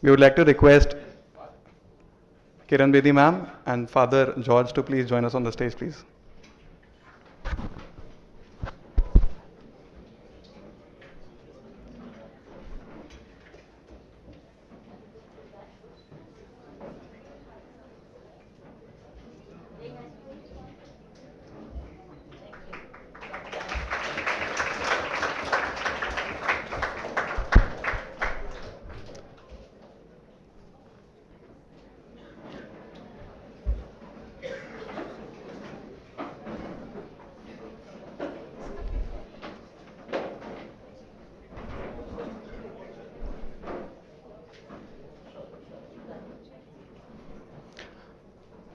We would like to request Kiran Bedi ma'am and Father George to please join us on the stage, please.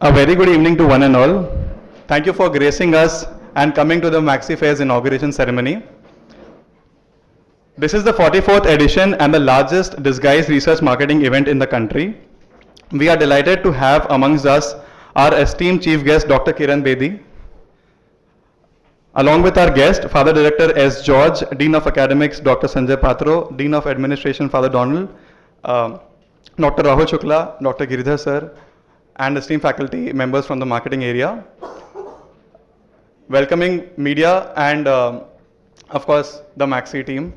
A very good evening to one and all. Thank you for gracing us and coming to the Maxi Fair's inauguration ceremony. This is the 44th edition and the largest disguised research marketing event in the country. We are delighted to have amongst us our esteemed chief guest, Dr. Kiran Bedi, along with our guest, Father Director S. George, Dean of Academics, Dr. Sanjay Patro, Dean of Administration, Father Donald, Dr. Rahul Shukla, Dr. Giridhar sir, and esteemed faculty members from the marketing area. Welcoming media and of course the Maxi team.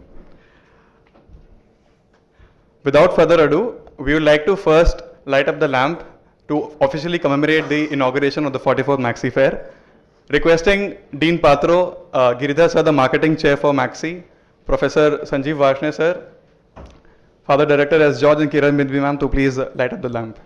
Without further ado, we would like to first light up the lamp to officially commemorate the inauguration of the 44th Maxi Fair. Requesting Dean Patro, Giridhar sir, the marketing chair for Maxi, Professor Sanjeev Varshney sir, Father Director S. George and Kiran Bedi ma'am to please light up the lamp.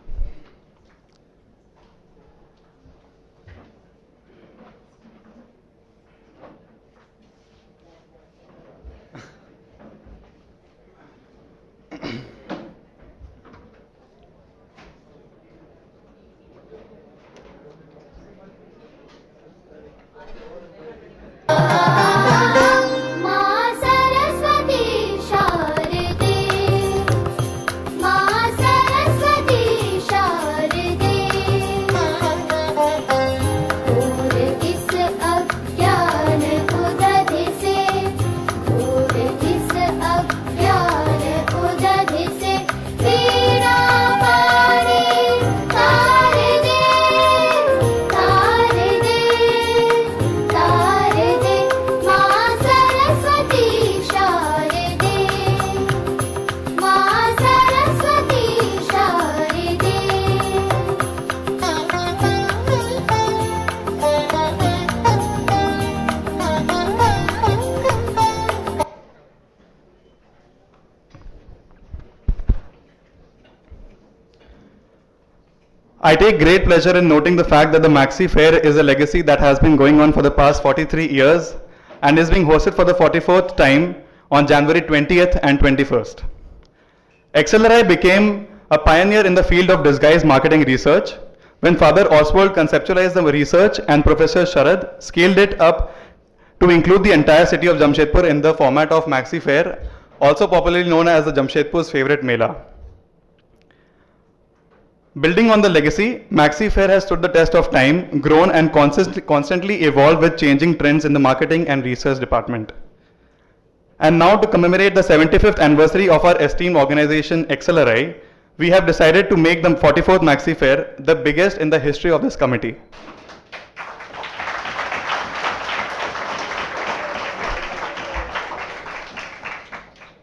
I take great pleasure in noting the fact that the Maxi Fair is a legacy that has been going on for the past 43 years and is being hosted for the 44th time on January 20th and 21st. XLRI became a pioneer in the field of disguised marketing research when Father Oswald conceptualized the research and Professor Sharad scaled it up to include the entire city of Jamshedpur in the format of Maxi Fair, also popularly known as the Jamshedpur's favorite Mela. Building on the legacy, Maxi Fair has stood the test of time, grown and constantly evolved with changing trends in the marketing and research department. And now to commemorate the 75th anniversary of our esteemed organization XLRI, we have decided to make the 44th Maxi Fair the biggest in the history of this committee.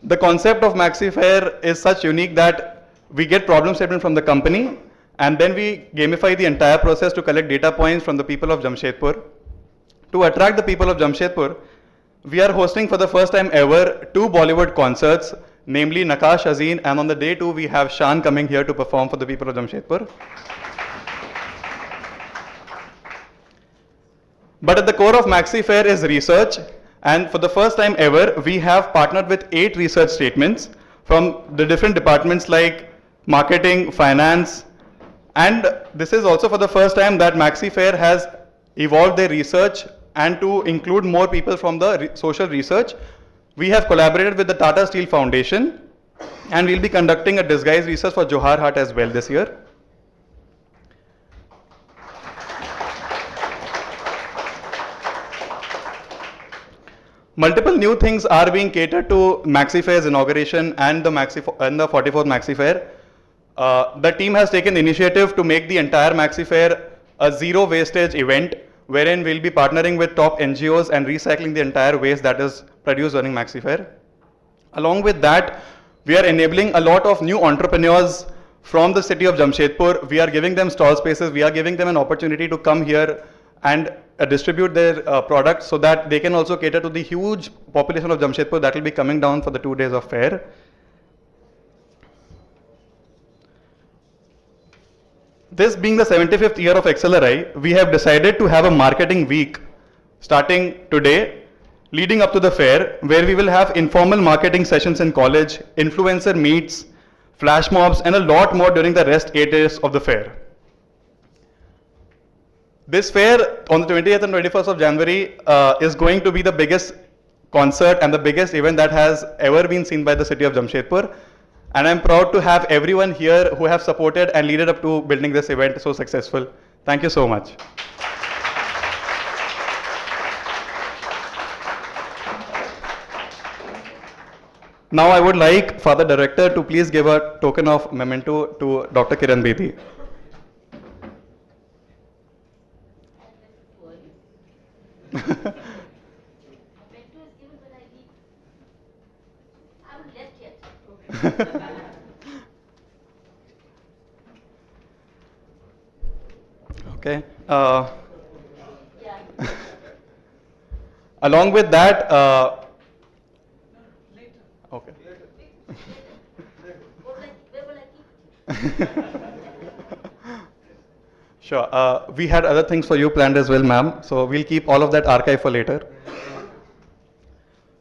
The concept of Maxi Fair is such unique that we get problem statement from the company and then we gamify the entire process to collect data points from the people of Jamshedpur. To attract the people of Jamshedpur, we are hosting for the first time ever 2 Bollywood concerts, namely Nakash Azeen, and on the day 2 we have Shan coming here to perform for the people of Jamshedpur. But at the core of Maxi Fair is research, and for the first time ever we have partnered with 8 research statements from the different departments like marketing, finance, and this is also for the first time that Maxi Fair has evolved their research and to include more people from the social research. We have collaborated with the Tata Steel Foundation and we'll be conducting a disguised research for Johar Haat as well this year. Multiple new things are being catered to Maxi Fair's inauguration and the 44th Maxi Fair. The team has taken initiative to make the entire Maxi Fair a zero wastage event, wherein we'll be partnering with top NGOs and recycling the entire waste that is produced during Maxi Fair. Along with that, we are enabling a lot of new entrepreneurs from the city of Jamshedpur. We are giving them stall spaces. We are giving them an opportunity to come here and distribute their products so that they can also cater to the huge population of Jamshedpur that will be coming down for the 2 days of fair. This being the 75th year of XLRI, we have decided to have a marketing week starting today, leading up to the fair, where we will have informal marketing sessions in college, influencer meets, flash mobs, and a lot more during the rest 8 days of the fair. This fair on the 20th and 21st of January is going to be the biggest concert and the biggest event that has ever been seen by the city of Jamshedpur. And I'm proud to have everyone here who have supported and led up to building this event so successful. Thank you so much. Now I would like Father Director to please give a token of memento to Dr. Kiran Bedi. Okay. Along with that, okay. Sure. We had other things for you planned as well, ma'am. So we'll keep all of that archive for later.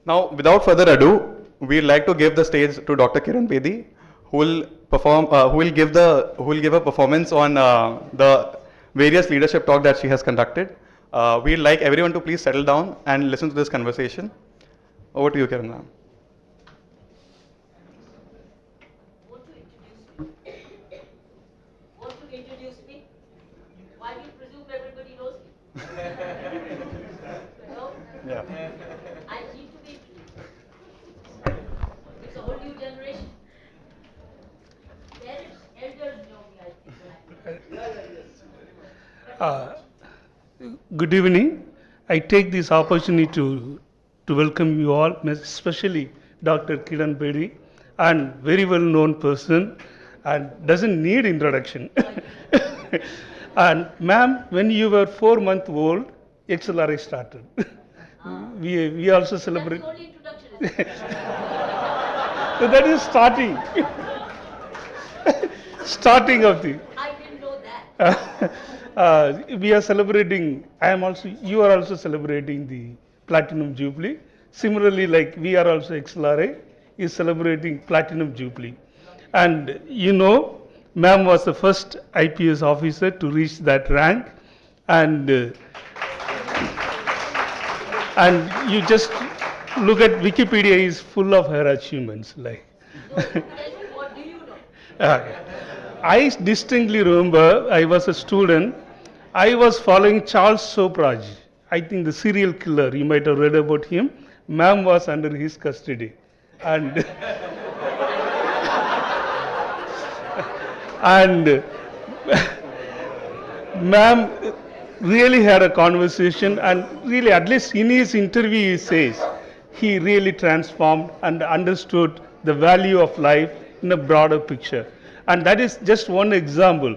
Now, without further ado, we'd like to give the stage to Dr. Kiran Bedi, who will perform, who will give a performance on the various leadership talk that she has conducted. We'd like everyone to please settle down and listen to this conversation. Over to you, Kiran, ma'am. Want to introduce me? Why do you presume everybody knows me? No? Yeah. I need to be introduced. It's a whole new generation. Parents, elders know me, I think. Good evening. I take this opportunity to welcome you all, especially Dr. Kiran Bedi, and very well known person and doesn't need introduction. And ma'am, when you were 4 months old, XLRI started. We also celebrate. That's the only introduction, isn't it? So that is starting. Starting of the. I didn't know that. We are celebrating, you are also celebrating the Platinum Jubilee. Similarly, like we are also XLRI is celebrating Platinum Jubilee. And you know, ma'am was the first IPS officer to reach that rank. And you just look at Wikipedia is full of her achievements. Like. No, tell me, what do you know? I distinctly remember I was a student. I was following Charles Sopraj. I think the serial killer, you might have read about him. Ma'am was under his custody. And, and ma'am really had a conversation, and really, at least in his interview, he says he really transformed and understood the value of life in a broader picture. And that is just one example.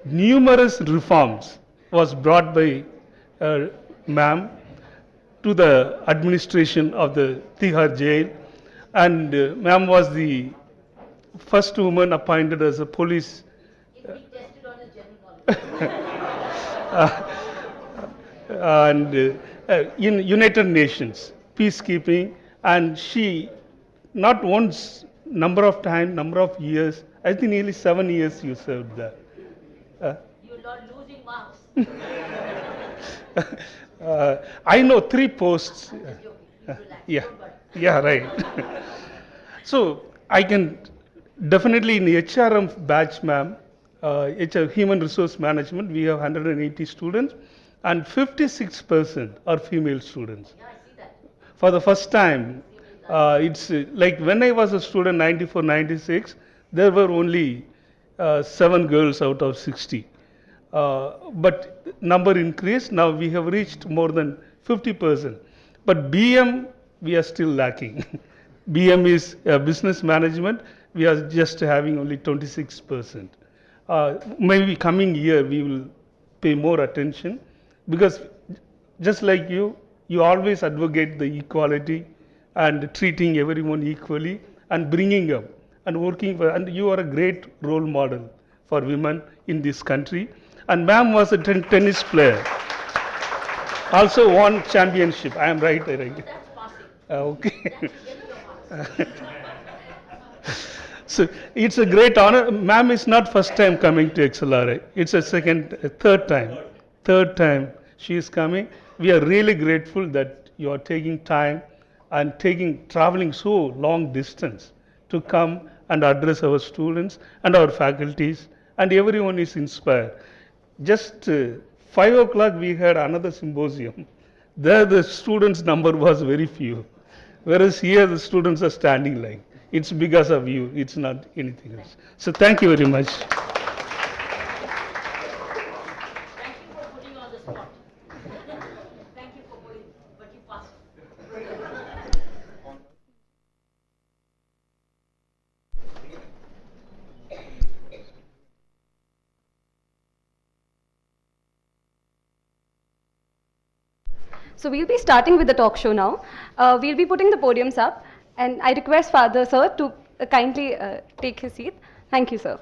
Numerous reforms was brought by ma'am to the administration of the Tihar jail, and ma'am was the first woman appointed as a police. If he tested on his general knowledge. And in United Nations, peacekeeping, and she not once, number of times, number of years, I think nearly 7 years you served there. You're not losing marks. I know 3 posts. I'm just joking. Relax. Yeah, Don't worry. yeah, right. So I can definitely in the HRM batch, ma'am, HR Human Resource Management, we have 180 students, and 56% are female students. Yeah, I see that. For the first time, it's like when I was a student, 94, 96, there were only 7 girls out of 60. But number increased, now we have reached more than 50%. But BM, we are still lacking. BM is business management, we are just having only 26%. Maybe coming year we will pay more attention, because just like you always advocate the equality and treating everyone equally and bringing up and working for, and you are a great role model for women in this country. And ma'am was a tennis player, also won championship. I am right, right? That's passing. Okay. That's getting your marks. So it's a great honor. Ma'am is not first time coming to XLRI. It's a third time. Third time she is coming. We are really grateful that you are taking time and traveling so long distance to come and address our students and our faculties, and everyone is inspired. Just 5 o'clock we had another symposium. There the students' number was very few, whereas here the students are standing line. It's because of you, it's not anything else. So thank you very much. Thank you for putting on the spot. Thank you for putting, but you passed. So we'll be starting with the talk show now. We'll be putting the podiums up, and I request Father Sir to kindly take his seat. Thank you, sir.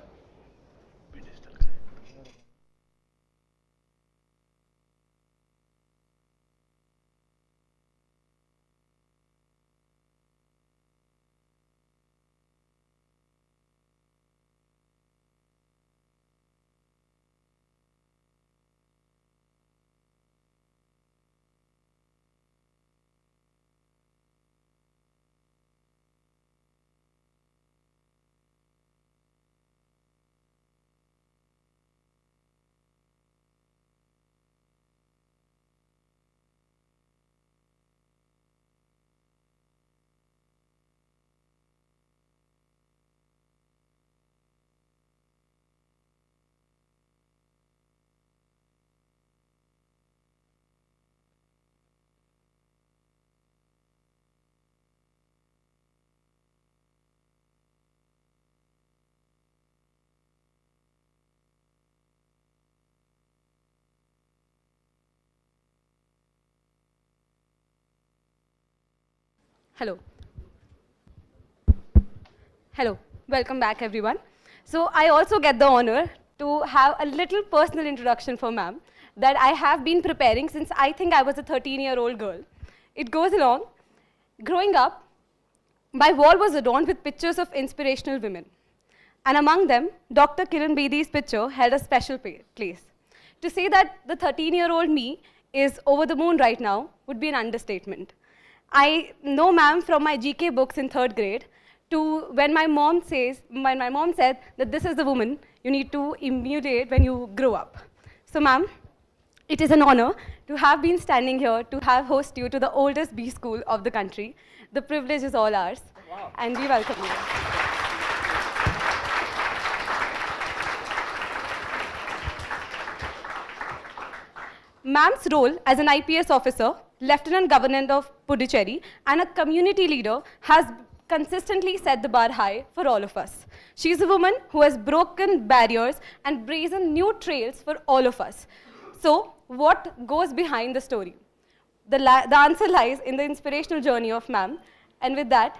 Hello. Hello. Welcome back, everyone. So I also get the honor to have a little personal introduction for ma'am that I have been preparing since I think I was a 13-year-old girl. It goes along. Growing up, my wall was adorned with pictures of inspirational women. And among them, Dr. Kiran Bedi's picture held a special place. To say that the 13-year-old me is over the moon right now would be an understatement. I know ma'am from my GK books in 3rd grade to when my mom said that this is the woman you need to emulate when you grow up. So ma'am, it is an honor to have been standing here to have host you to the oldest B school of the country. The privilege is all ours. Wow. And we welcome you. Ma'am's role as an IPS officer, Lieutenant Governor of Puduchery, and a community leader has consistently set the bar high for all of us. She is a woman who has broken barriers and brazen new trails for all of us. So, what goes behind the story? The answer lies in the inspirational journey of ma'am. And with that,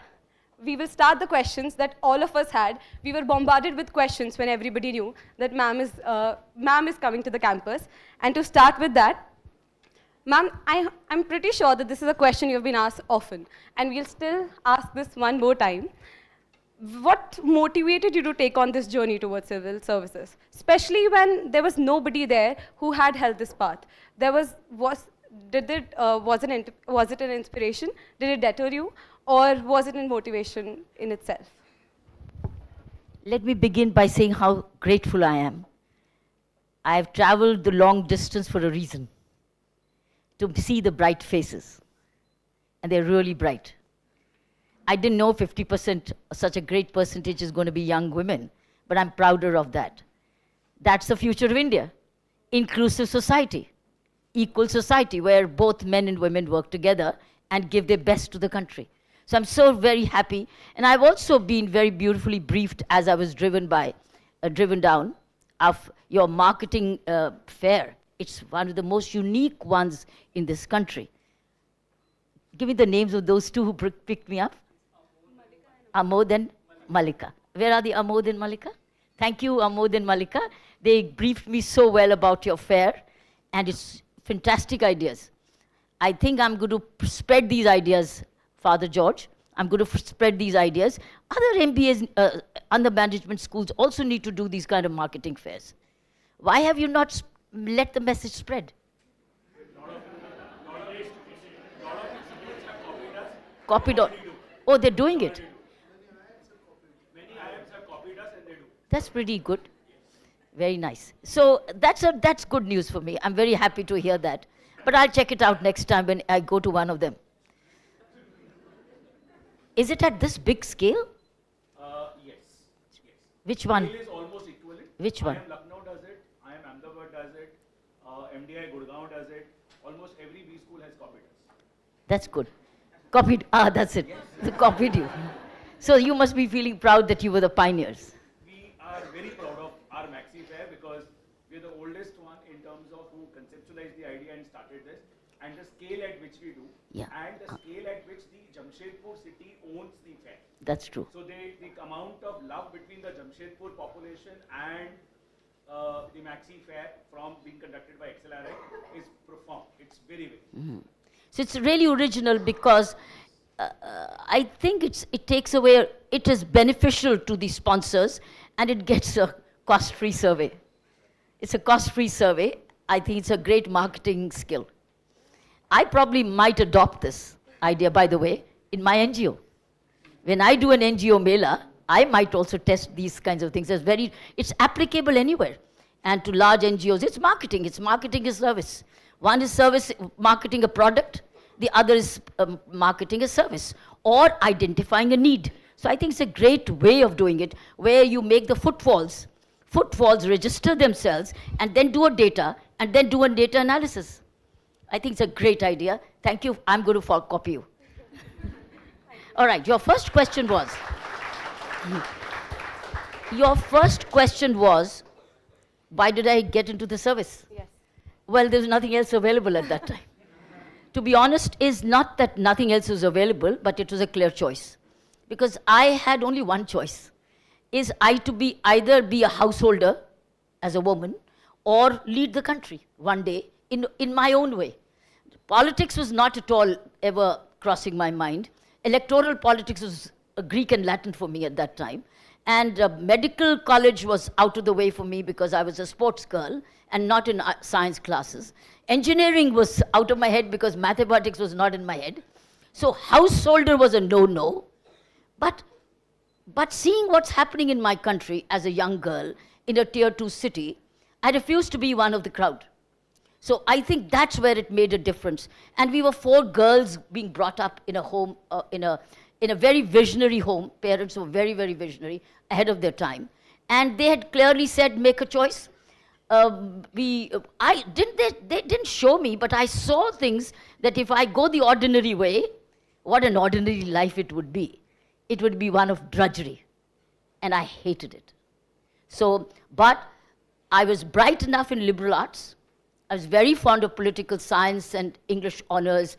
we will start the questions that all of us had. We were bombarded with questions when everybody knew that ma'am is coming to the campus. And to start with that, ma'am, I'm pretty sure that this is a question you've been asked often, and we'll still ask this one more time. What motivated you to take on this journey towards civil services, especially when there was nobody there who had held this path? Was it an inspiration? Did it deter you? Or was it a motivation in itself? Let me begin by saying how grateful I am. I have traveled the long distance for a reason, to see the bright faces. And they're really bright. I didn't know 50%, such a great percentage is going to be young women. but I'm prouder of that. That's the future of India. Inclusive society, equal society, where both men and women work together and give their best to the country. So I'm so very happy. And I've also been very beautifully briefed as I was driven down of your marketing fair. It's one of the most unique ones in this country. Give me the names of those two who picked me up. Amod and Malika. Where are the Amod and Malika? Thank you, Amod and Malika. They briefed me so well about your fair, and it's fantastic ideas. I think I'm going to spread these ideas, Father George. I'm going to spread these ideas. Other MBAs, under management schools also need to do these kind of marketing fairs. Why have you not let the message spread? Copied on. Oh, they're doing it. That's pretty good. Very nice. So that's good news for me. I'm very happy to hear that. But I'll check it out next time when I go to one of them. Is it at this big scale? Yes. Which one? Scale is almost equivalent. Which one? IIM Lucknow does it, IIM Ahmedabad does it, MDI Gurgaon does it. Almost every B school has copied us. That's good. Copied. That's it. They copied you. So you must be feeling proud that you were the pioneers. We are very proud of our Maxi Fair because we're the oldest one in terms of who conceptualized the idea and started this, and the scale at which we do, Yeah. and the scale at which the Jamshedpur city owns the fair. That's true. So the amount of love between the Jamshedpur population and the Maxi Fair from being conducted by XLRI is profound. It's very, very. So it's really original because I think it takes away, it is beneficial to the sponsors, and it gets a cost-free survey. It's a cost-free survey. I think it's a great marketing skill. I probably might adopt this idea, by the way, in my NGO. When I do an NGO Mela, I might also test these kinds of things. It's applicable anywhere. And to large NGOs, it's marketing. It's marketing a service. One is service, marketing a product. The other is marketing a service or identifying a need. So I think it's a great way of doing it, where you make the footfalls register themselves and then do a data analysis. I think it's a great idea. Thank you. I'm going to copy you. All right, your first question was, why did I get into the service? Yes. Well, there was nothing else available at that time. To be honest, is not that nothing else was available, but it was a clear choice. Because I had only one choice. Is I to either be a householder as a woman or lead the country one day in my own way. Politics was not at all ever crossing my mind. Electoral politics was Greek and Latin for me at that time. And medical college was out of the way for me because I was a sports girl and not in science classes. Engineering was out of my head because mathematics was not in my head. So householder was a no-no. But seeing what's happening in my country as a young girl in a tier 2 city, I refused to be one of the crowd. So I think that's where it made a difference. And we were 4 girls being brought up in a home, in a very visionary home. Parents were very, very visionary, ahead of their time. And they had clearly said, make a choice. They didn't show me, but I saw things that if I go the ordinary way, what an ordinary life it would be. It would be one of drudgery. And I hated it. So, but I was bright enough in liberal arts. I was very fond of political science and English honors.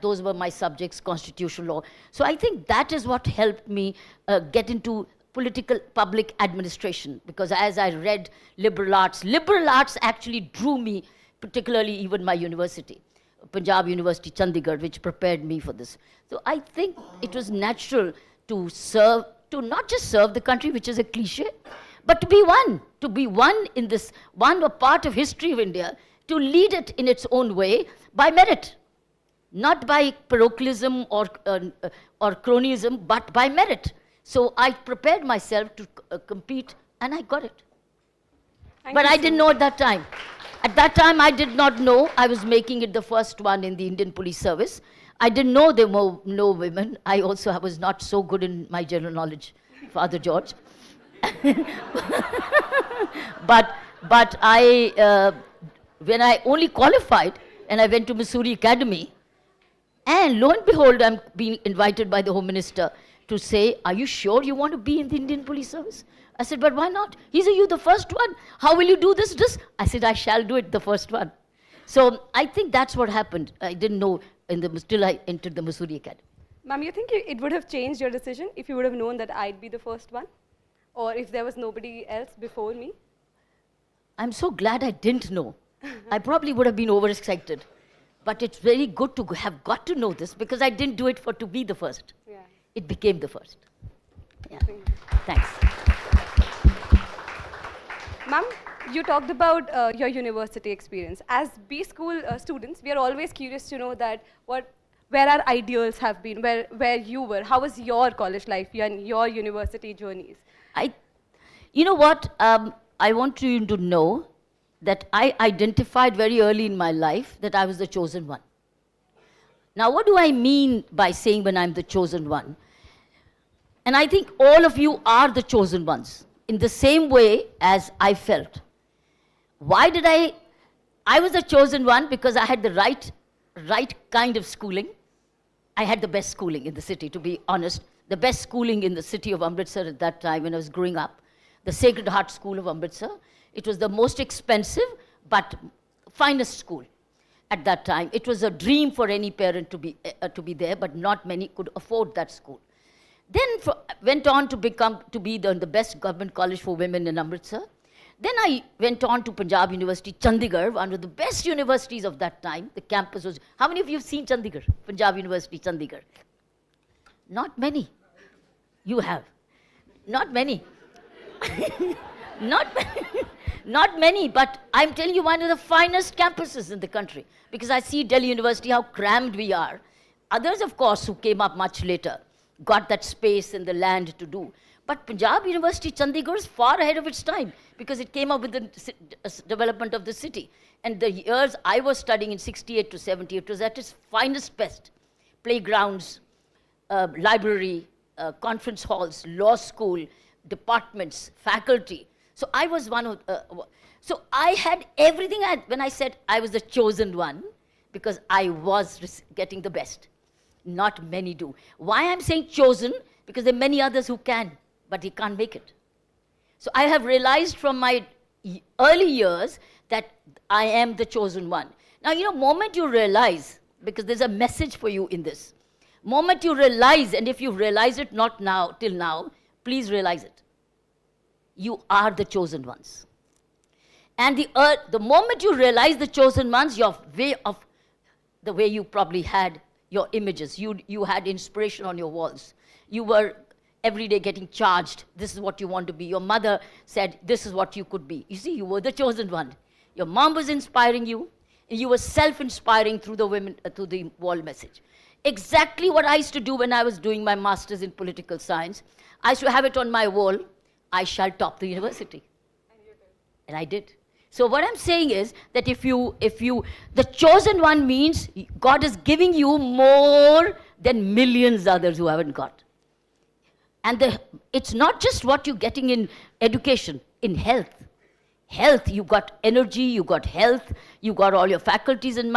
Those were my subjects, constitutional law. So I think that is what helped me get into political public administration, because as I read liberal arts actually drew me, particularly even my university, Punjab University, Chandigarh, which prepared me for this. So I think it was natural to not just serve the country, which is a cliche, but to be one in this, a part of history of India, to lead it in its own way by merit, not by parochialism or cronyism, but by merit. So I prepared myself to compete, and I got it. But I didn't know at that time. At that time, I did not know I was making it the first one in the Indian Police Service. I didn't know there were no women. I was not so good in my general knowledge, Father George. but when I only qualified and I went to Missouri Academy, and lo and behold, I'm being invited by the Home Minister to say, are you sure you want to be in the Indian Police Service? I said, but why not? He said, you the first one. How will you do this? I said, I shall do it, the first one. So I think that's what happened. I didn't know till I entered the Missouri Academy. Ma'am, you think it would have changed your decision if you would have known that I'd be the first one? Or if there was nobody else before me? I'm so glad I didn't know. I probably would have been overexcited. But it's very good to have got to know this because I didn't do it to be the first. Yeah. It became the first. Yeah. Thanks. Ma'am, you talked about your university experience. As B school students, we are always curious to know that where our ideals have been, where you were. How was your college life and your university journeys? You know what? I want you to know that I identified very early in my life that I was the chosen one. Now, what do I mean by saying when I'm the chosen one? And I think all of you are the chosen ones in the same way as I felt. Why did I was the chosen one because I had the right kind of schooling. I had the best schooling in the city, to be honest. The best schooling in the city of Amritsar at that time when I was growing up. The Sacred Heart School of Amritsar. It was the most expensive but finest school at that time. It was a dream for any parent to be there, but not many could afford that school. Then went on to be the best government college for women in Amritsar. Then I went on to Punjab University, Chandigarh, one of the best universities of that time. The campus was... How many of you have seen Chandigarh? Punjab University, Chandigarh. Not many. You have. Not many. Not many, but I'm telling you, one of the finest campuses in the country. Because I see Delhi University, how crammed we are. Others, of course, who came up much later, got that space and the land to do. But Punjab University, Chandigarh is far ahead of its time because it came up with the development of the city. And the years I was studying in 68 to 70, it was at its finest best. Playgrounds, library, conference halls, law school, departments, faculty. So I was one of, so I had everything when I said I was the chosen one because I was getting the best. Not many do. Why I'm saying chosen? Because there are many others who can, but they can't make it. So I have realized from my early years that I am the chosen one. Now, you know, moment you realize, because there's a message for you in this, moment you realize, and if you realize it not now, till now, please realize it. You are the chosen ones. And the moment you realize the chosen ones, the way you probably had your images, you had inspiration on your walls. You were every day getting charged. This is what you want to be. Your mother said, this is what you could be. You see, you were the chosen one. Your mom was inspiring you, and you were self-inspiring through the wall message. Exactly what I used to do when I was doing my master's in political science. I used to have it on my wall. I shall top the university. And you did. And I did. So what I'm saying is that the chosen one means God is giving you more than millions others who haven't got. And it's not just what you're getting in education, in health. Health, you got energy, you got health, you got all your faculties in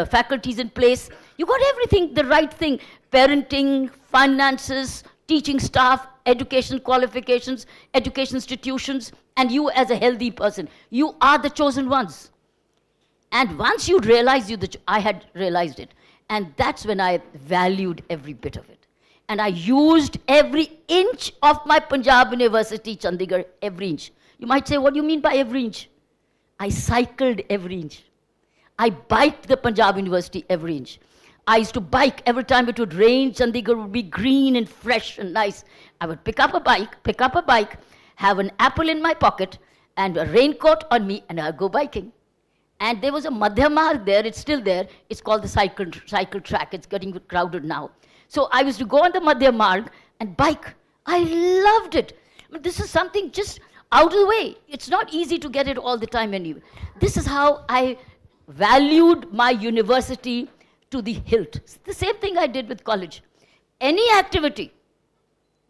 faculties in place. You got everything, the right thing. Parenting, finances, teaching staff, education qualifications, education institutions, and you as a healthy person. You are the chosen ones. And once you realize I had realized it. And that's when I valued every bit of it. And I used every inch of my Punjab University, Chandigarh, every inch. You might say, what do you mean by every inch? I cycled every inch. I biked the Punjab University every inch. I used to bike every time it would rain. Chandigarh would be green and fresh and nice. I would pick up a bike, have an apple in my pocket and a raincoat on me, and I'd go biking. And there was a Madhya Marg there, it's still there. It's called the cycle track. It's getting crowded now. So I used to go on the Madhya Marg and bike. I loved it. But this is something just out of the way. It's not easy to get it all the time anyway. This is how I valued my university to the hilt. It's the same thing I did with college. Any activity,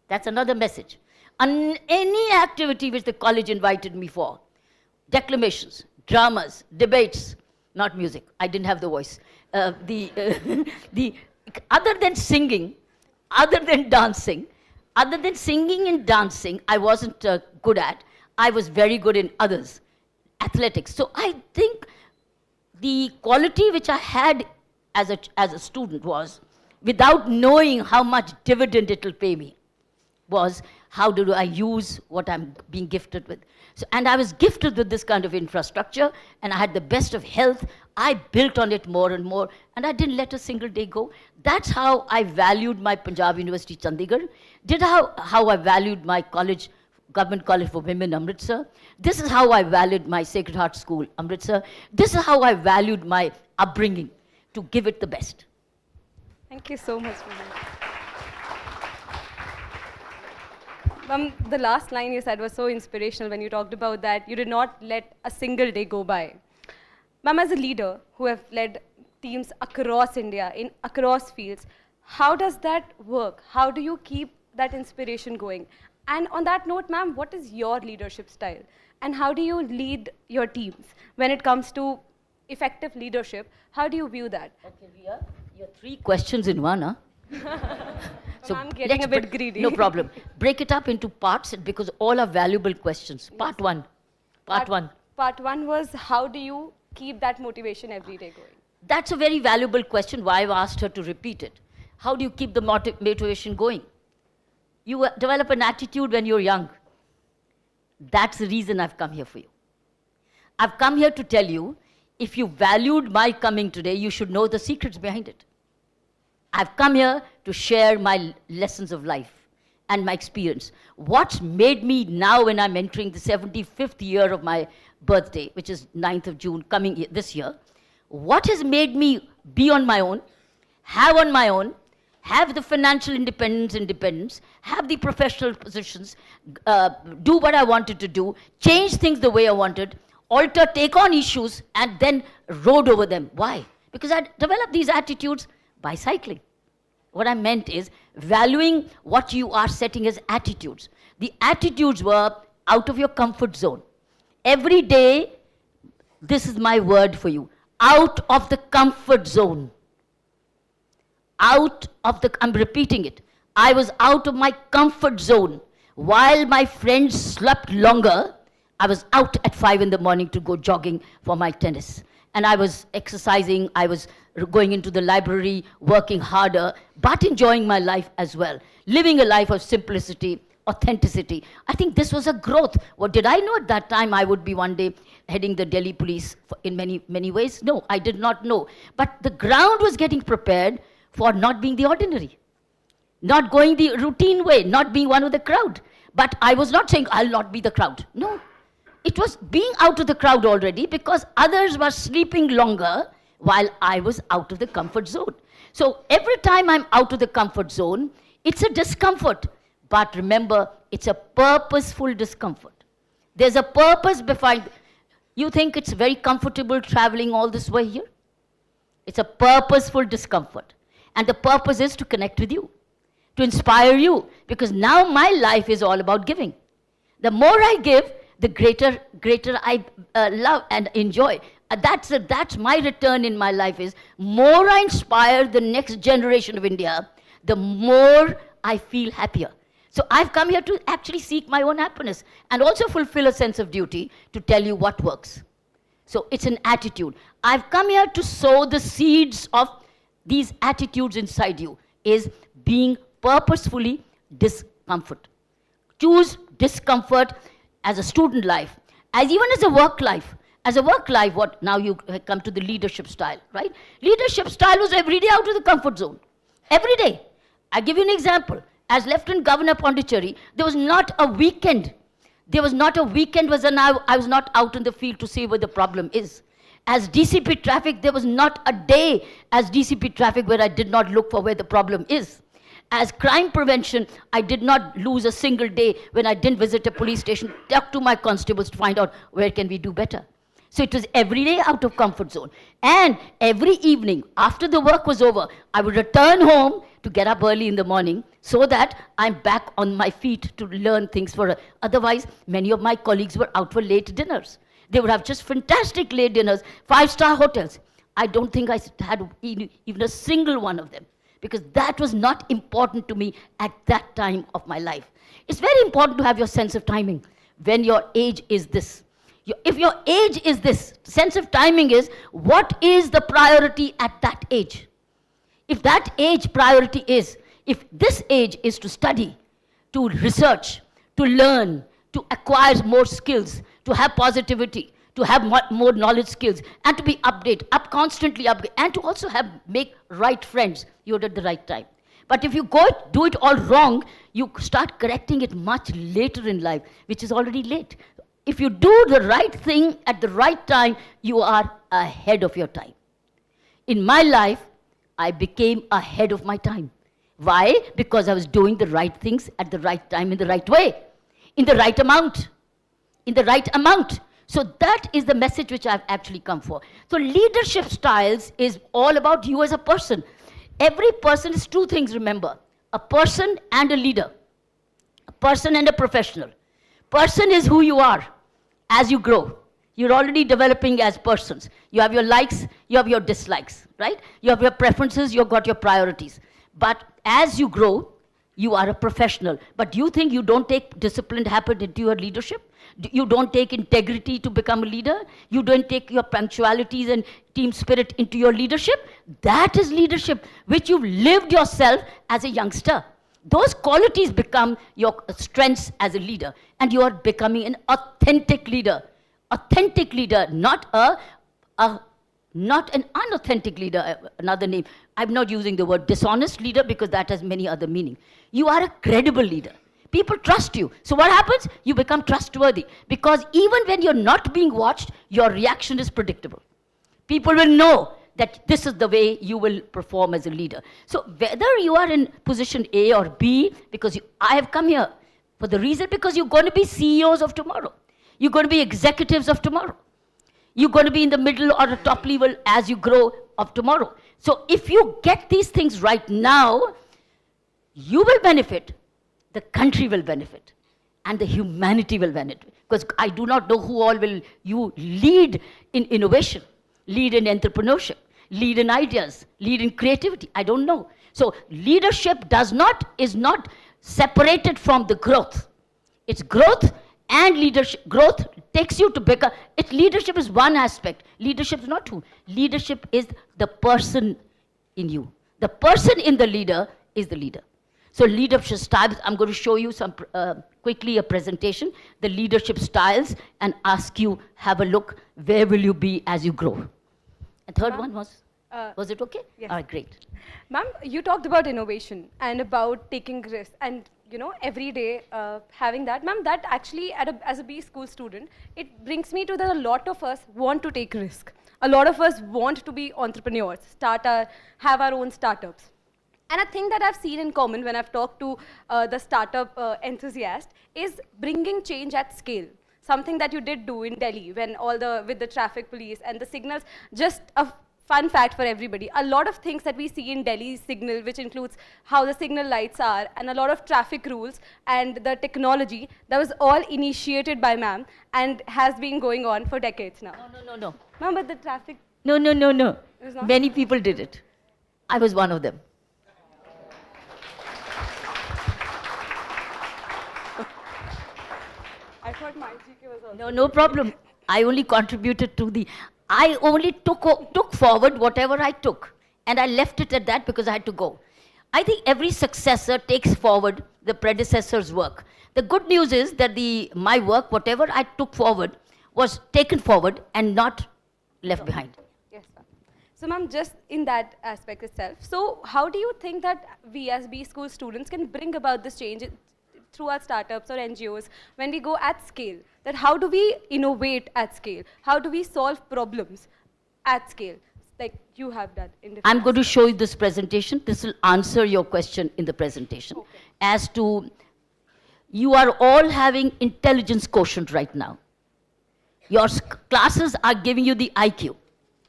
that's another message. on any activity which the college invited me for. Declamations, dramas, debates, not music. I didn't have the voice. The other than singing, other than dancing, other than singing and dancing, I wasn't good at. I was very good in others, athletics. So I think the quality which I had as a student was, without knowing how much dividend it will pay me, was how do I use what I'm being gifted with. So, and I was gifted with this kind of infrastructure, and I had the best of health. I built on it more and more, and I didn't let a single day go. That's how I valued my Punjab University, Chandigarh. How I valued my college, Government College for Women, Amritsar. This is how I valued my Sacred Heart School, Amritsar. This is how I valued my upbringing, to give it the best. Thank you so much, ma'am. The last line you said was so inspirational when you talked about that you did not let a single day go by. Ma'am, as a leader who have led teams across India, in across fields, how does that work? How do you keep that inspiration going? And on that note, ma'am, what is your leadership style? And how do you lead your teams? When it comes to effective leadership, how do you view that? Okay, Ria, your 3 questions in one, huh? So I'm getting a bit greedy. No problem. Break it up into parts because all are valuable questions. Part 1. Part 1. Part 1 was, how do you keep that motivation every day going? That's a very valuable question, why I've asked her to repeat it. How do you keep the motivation going? You develop an attitude when you're young. That's the reason I've come here for you. I've come here to tell you, if you valued my coming today, you should know the secrets behind it. I've come here to share my lessons of life and my experience. What's made me now, when I'm entering the 75th year of my birthday, which is 9th of June, this year, what has made me be on my own, have the financial independence, have the professional positions, do what I wanted to do, change things the way I wanted, alter, take on issues, and then rode over them. Why? Because I developed these attitudes by cycling. What I meant is valuing what you are setting as attitudes. The attitudes were out of your comfort zone. Every day, this is my word for you, out of the comfort zone. I'm repeating it. I was out of my comfort zone. While my friends slept longer, I was out at 5 in the morning to go jogging for my tennis. And I was exercising, I was going into the library, working harder, but enjoying my life as well. Living a life of simplicity, authenticity. I think this was a growth. What did I know at that time I would be one day heading the Delhi police in many, many ways? No, I did not know. But the ground was getting prepared for not being the ordinary, not going the routine way, not being one of the crowd. But I was not saying I'll not be the crowd. No. It was being out of the crowd already because others were sleeping longer while I was out of the comfort zone. So every time I'm out of the comfort zone, it's a discomfort. But remember, it's a purposeful discomfort. There's a purpose behind. You think it's very comfortable traveling all this way here? It's a purposeful discomfort. And the purpose is to connect with you, to inspire you. Because now my life is all about giving. The more I give, the greater I love and enjoy. That's my return in my life is, more I inspire the next generation of India, the more I feel happier. So I've come here to actually seek my own happiness and also fulfill a sense of duty to tell you what works. So it's an attitude. I've come here to sow the seeds of these attitudes inside you, is being purposefully discomfort. Choose discomfort as a student life, even as a work life. As a work life, now you come to the leadership style, right? Leadership style was every day out of the comfort zone. Every day. I give you an example. As Lieutenant Governor Puduchery, there was not a weekend. There was not a weekend when I was not out in the field to see where the problem is. As DCP traffic, there was not a day as DCP traffic where I did not look for where the problem is. As crime prevention, I did not lose a single day when I didn't visit a police station, talk to my constables to find out where can we do better. So it was every day out of comfort zone. And every evening, after the work was over, I would return home to get up early in the morning so that I'm back on my feet to learn things for. Otherwise, many of my colleagues were out for late dinners. They would have just fantastic late dinners, 5-star hotels. I don't think I had even a single one of them, because that was not important to me at that time of my life. It's very important to have your sense of timing when your age is this. If your age is this, sense of timing is what is the priority at that age. If that age priority is, if this age is to study, to research, to learn, to acquire more skills, to have positivity, to have more knowledge skills, and to be constantly update, and to also make right friends, you're at the right time. But if you do it all wrong, you start correcting it much later in life, which is already late. If you do the right thing at the right time, you are ahead of your time. In my life, I became ahead of my time. Why? Because I was doing the right things at the right time, in the right way, in the right amount, in the right amount. So that is the message which I've actually come for. So leadership styles is all about you as a person. Every person is two things, remember: a person and a leader, a person and a professional. Person is who you are as you grow. You're already developing as persons. You have your likes, you have your dislikes, right? You have your preferences, you've got your priorities. But as you grow, you are a professional. But do you think you don't take disciplined habit into your leadership? You don't take integrity to become a leader? You don't take your punctualities and team spirit into your leadership? That is leadership, which you've lived yourself as a youngster. Those qualities become your strengths as a leader, and you are becoming an authentic leader. Authentic leader, not an unauthentic leader, another name. I'm not using the word dishonest leader because that has many other meaning. You are a credible leader. People trust you. So what happens? You become trustworthy, because even when you're not being watched, your reaction is predictable. People will know that this is the way you will perform as a leader. So whether you are in position A or B, because I have come here for the reason because you're going to be CEOs of tomorrow. You're going to be executives of tomorrow. You're going to be in the middle or the top level as you grow of tomorrow. So if you get these things right now, you will benefit, the country will benefit, and the humanity will benefit. Because I do not know who all will you lead in innovation, lead in entrepreneurship, lead in ideas, lead in creativity. I don't know. So leadership is not separated from the growth. It's growth and leadership. Growth takes you to become, leadership is one aspect. Leadership is not two. Leadership is the person in you. The person in the leader is the leader. So leadership styles, I'm going to show you quickly a presentation, the leadership styles, and ask you, have a look, where will you be as you grow? And third one was it okay? Yes. All right, great. Ma'am, you talked about innovation and about taking risks and, every day having that. Ma'am, that actually, as a B school student, it brings me to that a lot of us want to take risk. A lot of us want to be entrepreneurs, have our own startups. And a thing that I've seen in common when I've talked to the startup enthusiast is bringing change at scale. Something that you did do in Delhi when with the traffic police and the signals. Just a fun fact for everybody. A lot of things that we see in Delhi signal, which includes how the signal lights are and a lot of traffic rules and the technology, that was all initiated by ma'am and has been going on for decades now. No. Ma'am, but the traffic... No. It was not? Many people did it. I was one of them. I thought my GK was also... No problem. I only contributed to I only took forward whatever I took. And I left it at that because I had to go. I think every successor takes forward the predecessor's work. The good news is that my work, whatever I took forward, was taken forward and not left behind. Yes, ma'am. So, ma'am, just in that aspect itself, so how do you think that we as B school students can bring about this change through our startups or NGOs when we go at scale? That how do we innovate at scale? How do we solve problems at scale? Like you have done in different I'm going to show you this presentation. This will answer your question in the presentation. Okay. As to, you are all having intelligence quotient right now. Your classes are giving you the IQ.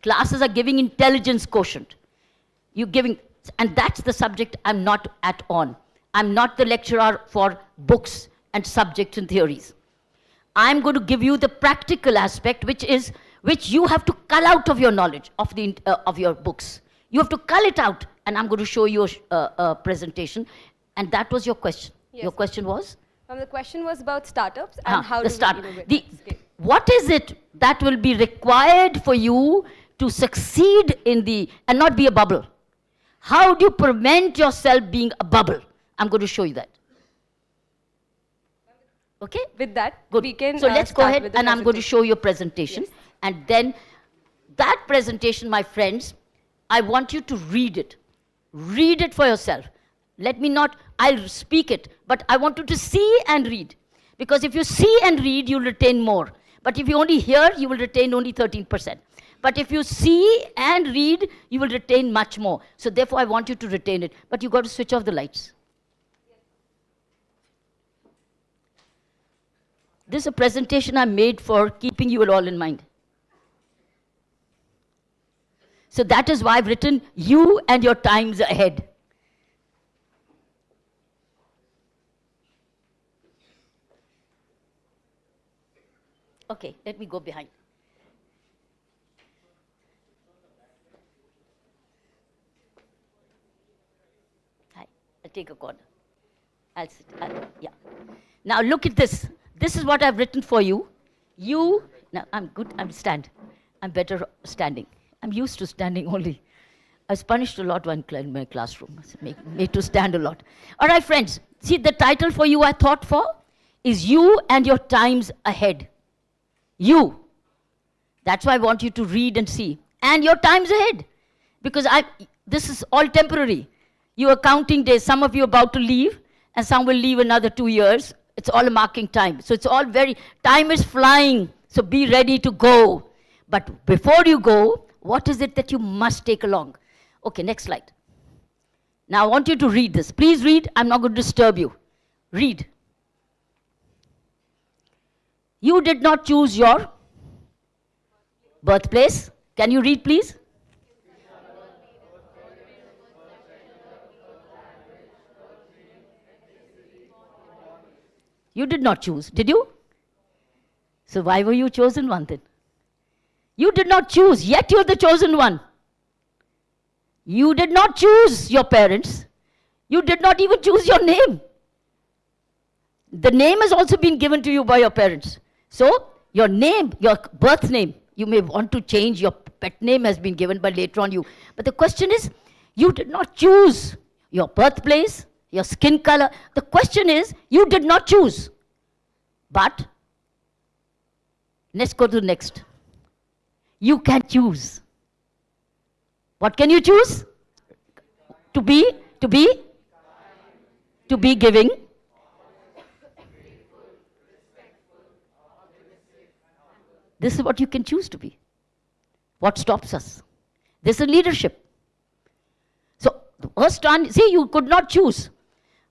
Classes are giving intelligence quotient. You're giving And that's the subject I'm not at on. I'm not the lecturer for books and subjects and theories. I'm going to give you the practical aspect, which you have to cull out of your knowledge of your books. You have to cull it out, and I'm going to show you a presentation. And that was your question. Yes. Your question was? The question was about startups and how the do start. we innovate. What is it that will be required for you to succeed and not be a bubble? How do you prevent yourself being a bubble? I'm going to show you that. Okay? With that, Good. we can So let's go start ahead, with the and I'm going to presentation. show you a presentation. Yes. And then that presentation, my friends, I want you to read it. Read it for yourself. I'll speak it, but I want you to see and read. Because if you see and read, you'll retain more. But if you only hear, you will retain only 13%. But if you see and read, you will retain much more. So therefore, I want you to retain it. But you've got to switch off the lights. This is a presentation I made for keeping you all in mind. So that is why I've written you and your times ahead. Okay, let me go behind. Hi, I'll take a corner. I'll sit. Yeah. Now look at this. This is what I've written for you. Now I'm good, stand. I'm better standing. I'm used to standing only. I was punished a lot in my classroom. Made to stand a lot. All right, friends. See, the title for you I thought for is You and Your Times Ahead. You. That's why I want you to read and see. And your times ahead. Because this is all temporary. You are counting days. Some of you are about to leave, and some will leave another 2 years. It's all a marking time. So it's all time is flying. So be ready to go. But before you go, what is it that you must take along? Okay, next slide. Now I want you to read this. Please read. I'm not going to disturb you. Read. You did not choose your birthplace. Can you read, please? You did not choose, did you? So why were you chosen one then? You did not choose, yet you're the chosen one. You did not choose your parents. You did not even choose your name. The name has also been given to you by your parents. So your name, your birth name, you may want to change. Your pet name has been given by later on you. But the question is, you did not choose your birthplace, your skin color. The question is, you did not choose. But, let's go to the next. You can choose. What can you choose? To be giving. This is what you can choose to be. What stops us? This is leadership. So, the first one, see, you could not choose.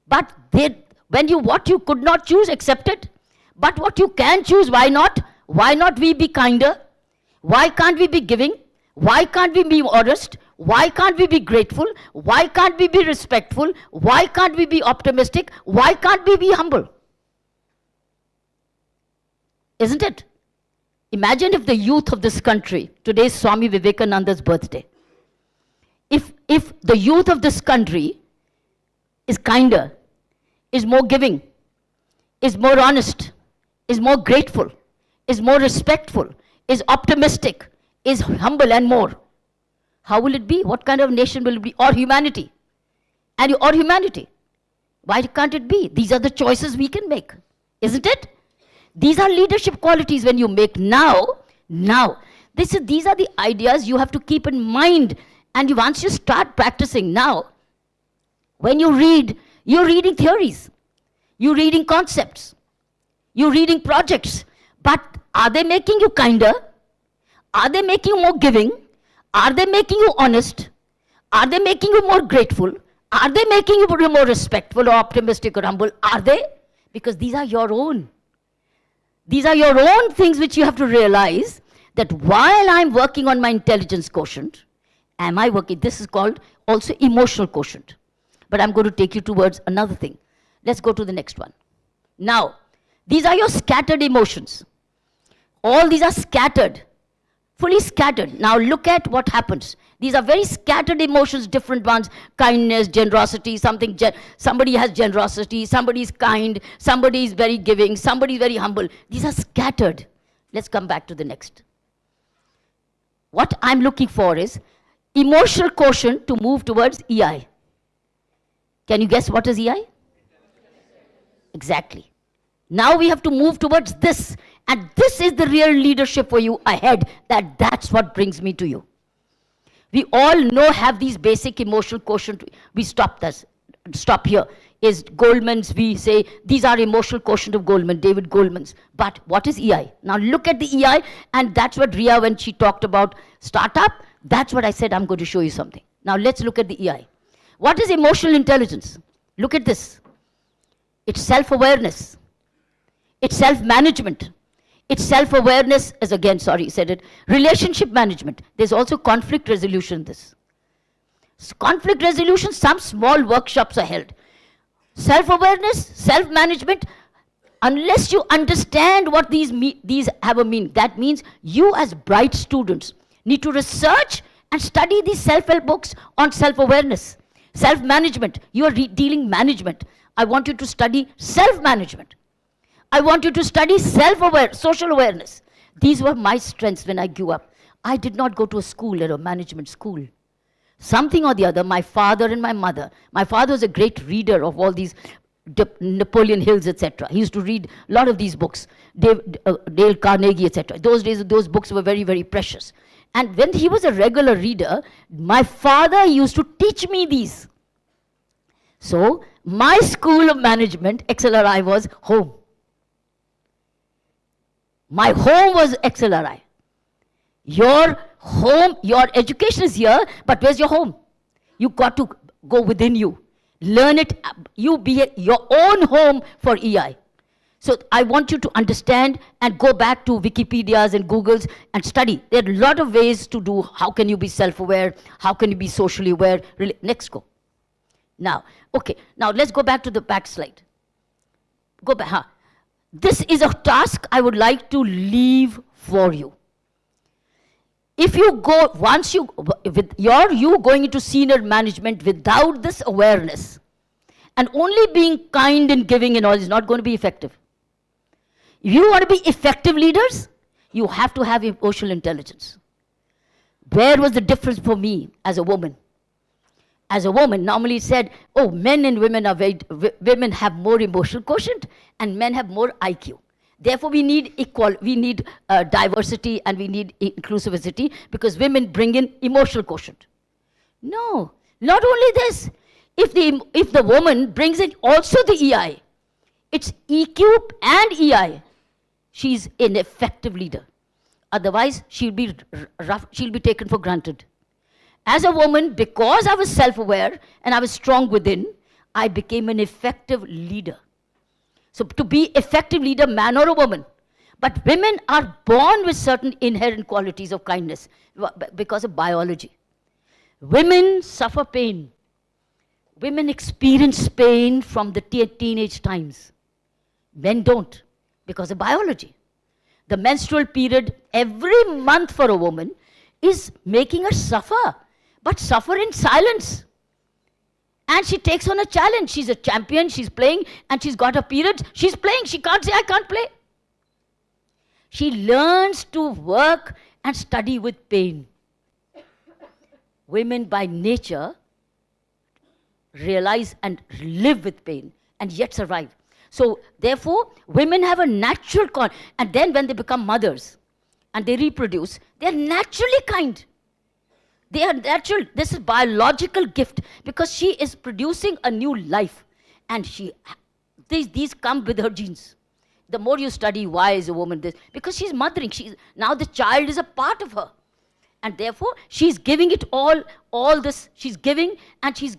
But what you could not choose, accept it. But what you can choose, why not? Why not we be kinder? Why can't we be giving? Why can't we be honest? Why can't we be grateful? Why can't we be respectful? Why can't we be optimistic? Why can't we be humble? Isn't it? Imagine if the youth of this country, today is Swami Vivekananda's birthday. If the youth of this country is kinder, is more giving, is more honest, is more grateful, is more respectful, is optimistic, is humble and more, how will it be? What kind of nation will it be? Or humanity? Or humanity. Why can't it be? These are the choices we can make, isn't it? These are leadership qualities when you make now. These are the ideas you have to keep in mind. And once you start practicing now, when you read, you're reading theories, you're reading concepts, you're reading projects. But are they making you kinder? Are they making you more giving? Are they making you honest? Are they making you more grateful? Are they making you more respectful or optimistic or humble? Are they? Because these are your own. These are your own things which you have to realize that while I'm working on my intelligence quotient Am I working? This is called also emotional quotient. But I'm going to take you towards another thing. Let's go to the next one. Now, these are your scattered emotions. All these are scattered, fully scattered. Now look at what happens. These are very scattered emotions, different ones. Kindness, generosity, somebody has generosity, somebody is kind, somebody is very giving, somebody is very humble. These are scattered. Let's come back to the next. What I'm looking for is emotional quotient to move towards EI. Can you guess what is EI? Exactly. Now we have to move towards this. And this is the real leadership for you ahead. That's what brings me to you. We all have these basic emotional quotient. We stop here. Is Goldman's, we say, these are emotional quotient of Goldman, David Goldman's. But what is EI? Now look at the EI, and that's what Ria, when she talked about startup, that's what I said, I'm going to show you something. Now let's look at the EI. What is emotional intelligence? Look at this. It's self-awareness. It's self-management. It's self-awareness, as again, sorry, said it. Relationship management. There's also conflict resolution in this. Conflict resolution, some small workshops are held. Self-awareness, self-management, unless you understand what these have a meaning, that means you as bright students need to research and study these self-help books on self-awareness. Self-management, you are dealing management. I want you to study self-management. I want you to study social awareness. These were my strengths when I grew up. I did not go to a school or a management school. Something or the other, my father and my mother. My father was a great reader of all these Napoleon Hills, etc. He used to read a lot of these books, Dale Carnegie, etc. Those days, those books were very, very precious. And when he was a regular reader, my father used to teach me these. So, my school of management, XLRI, was home. My home was XLRI. Your home, your education is here, but where's your home? You got to go within you. Learn it. You be your own home for EI. So I want you to understand and go back to Wikipedias and Googles and study. There are a lot of ways to do. How can you be self-aware? How can you be socially aware? Really, next go. Now, okay. Now let's go back to the back slide. Go back. This is a task I would like to leave for you. If you go, once you going into senior management without this awareness, and only being kind and giving and all is not going to be effective. If you want to be effective leaders, you have to have emotional intelligence. Where was the difference for me as a woman? As a woman, normally it said, oh, men and women women have more emotional quotient and men have more IQ. Therefore, we need diversity and we need inclusivity because women bring in emotional quotient. No, not only this. If the woman brings in also the EI, it's EQ and EI, she's an effective leader. Otherwise, she'll be taken for granted. As a woman, because I was self-aware and I was strong within, I became an effective leader. So to be effective leader, man or a woman. But women are born with certain inherent qualities of kindness because of biology. Women suffer pain. Women experience pain from the teenage times. Men don't because of biology. The menstrual period every month for a woman is making her suffer, but suffer in silence. And she takes on a challenge. She's a champion, she's playing, and she's got her periods. She's playing, she can't say, I can't play. She learns to work and study with pain. Women by nature realize and live with pain and yet survive. So therefore, women have a natural and then when they become mothers and they reproduce, they're naturally kind. They are natural. This is biological gift because she is producing a new life, and these come with her genes. The more you study why is a woman this, because she's mothering. Now the child is a part of her, and therefore she's giving it all this. She's giving, and she's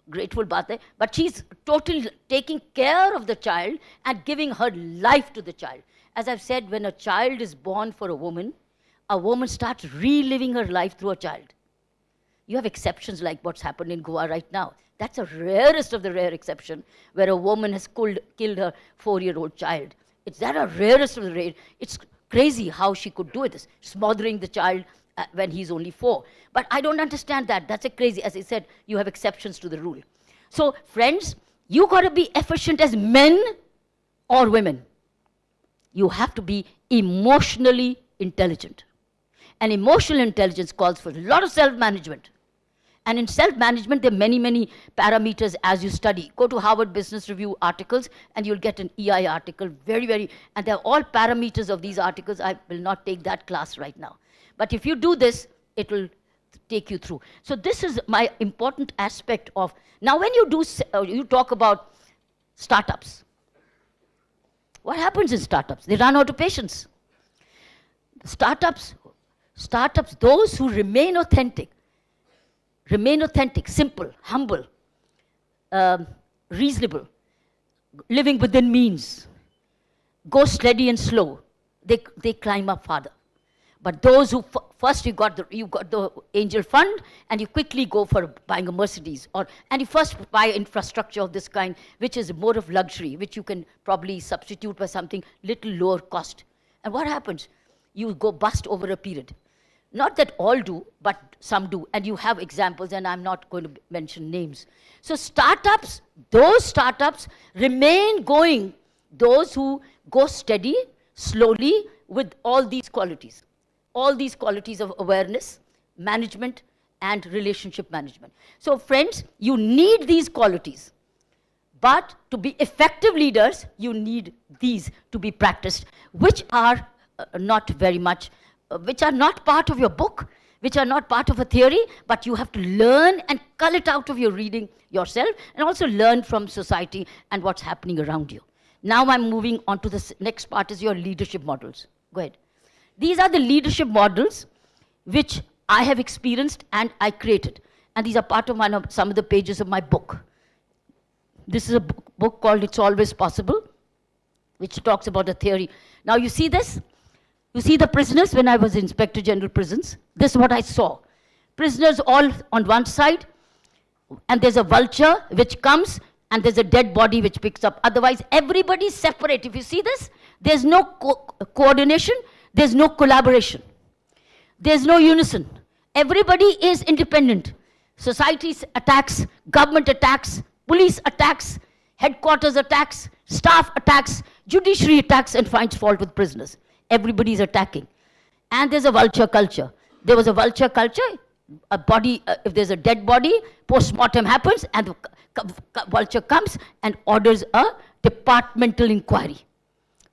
grateful about it, but she's totally taking care of the child and giving her life to the child. As I've said, when a child is born for a woman starts reliving her life through a child. You have exceptions like what's happened in Goa right now. That's the rarest of the rare exception, where a woman has killed her 4-year-old child. It's that a rarest of the rare. It's crazy how she could do it, smothering the child when he's only 4. But I don't understand that. That's a crazy, as I said, you have exceptions to the rule. So friends, you got to be efficient as men or women. You have to be emotionally intelligent. And emotional intelligence calls for a lot of self-management. And in self-management, there are many, many parameters as you study. Go to Harvard Business Review articles, and you'll get an EI article, and they're all parameters of these articles. I will not take that class right now. But if you do this, it will take you through. So this is my important aspect of, now when you talk about startups, what happens in startups? They run out of patience. Startups, those who remain authentic, simple, humble, reasonable, living within means, go steady and slow, they climb up farther. But those who first you got the angel fund, and you quickly go for buying a Mercedes, and you first buy infrastructure of this kind, which is more of luxury, which you can probably substitute by something little lower cost. And what happens? You go bust over a period. Not that all do, but some do. And you have examples, and I'm not going to mention names. So startups, those startups remain going, those who go steady, slowly, with all these qualities of awareness, management, and relationship management. So friends, you need these qualities. But to be effective leaders, you need these to be practiced, which are not very much, which are not part of your book, which are not part of a theory, but you have to learn and cull it out of your reading yourself, and also learn from society and what's happening around you. Now I'm moving on to the next part, is your leadership models. Go ahead. These are the leadership models which I have experienced and I created. And these are part of some of the pages of my book. This is a book called It's Always Possible, which talks about a theory. Now you see this? You see the prisoners when I was Inspector General Prisons? This is what I saw. Prisoners all on one side, and there's a vulture which comes, and there's a dead body which picks up. Otherwise, everybody's separate. If you see this, there's no coordination, there's no collaboration. There's no unison. Everybody is independent. Society attacks, government attacks, police attacks, headquarters attacks, staff attacks, judiciary attacks, and finds fault with prisoners. Everybody's attacking. And there's a vulture culture. There was a vulture culture. A body, if there's a dead body, post-mortem happens, and the vulture comes and orders a departmental inquiry.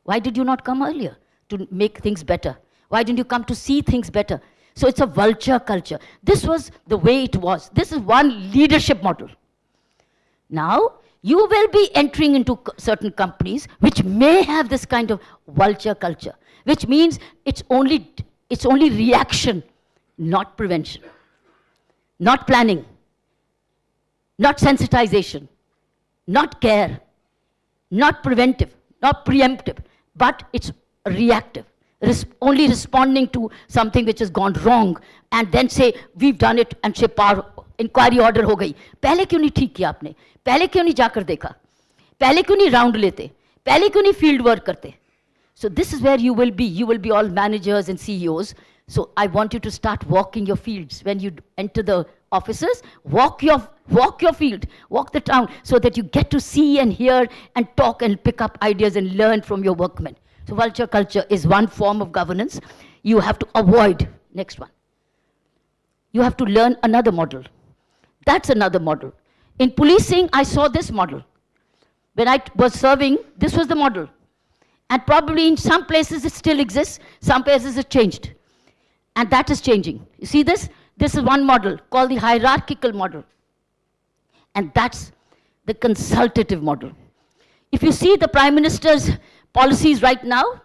Why did you not come earlier to make things better? Why didn't you come to see things better? So it's a vulture culture. This was the way it was. This is one leadership model. Now, you will be entering into certain companies which may have this kind of vulture culture, which means it's only reaction, not prevention, not planning, not sensitization, not care, not preventive, not preemptive, but it's reactive, only responding to something which has gone wrong, and then say, we've done it, and say, inquiry order हो गई. पहले क्यों नहीं ठीक किया आपने? पहले क्यों नहीं जाकर देखा? पहले क्यों नहीं राउंड लेते? पहले क्यों नहीं फील्ड वर्क करते? So this is where you will be. You will be all managers and CEOs. So I want you to start walking your fields. When you enter the offices, walk your field, walk the town, so that you get to see and hear and talk and pick up ideas and learn from your workmen. So vulture culture is one form of governance you have to avoid. Next one. You have to learn another model. That's another model. In policing, I saw this model. When I was serving, this was the model. And probably in some places it still exists, some places it changed. And that is changing. You see this? This is one model called the hierarchical model. And that's the consultative model. If you see the Prime Minister's policies right now,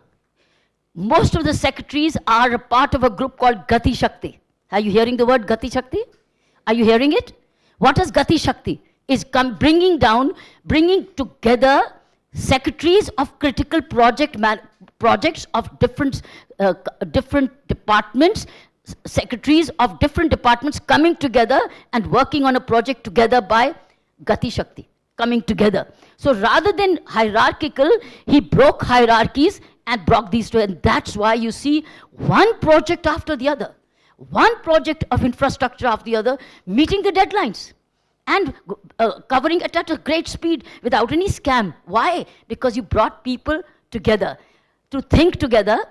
most of the secretaries are a part of a group called Gati Shakti. Are you hearing the word Gati Shakti? Are you hearing it? What is Gati Shakti? Is bringing together secretaries of critical projects of different departments, secretaries of different departments coming together and working on a project together by Gati Shakti, coming together. So rather than hierarchical, he broke hierarchies and brought these two. And that's why you see one project after the other, one project of infrastructure after the other, meeting the deadlines and covering it at a great speed without any scam. Why? Because you brought people together to think together,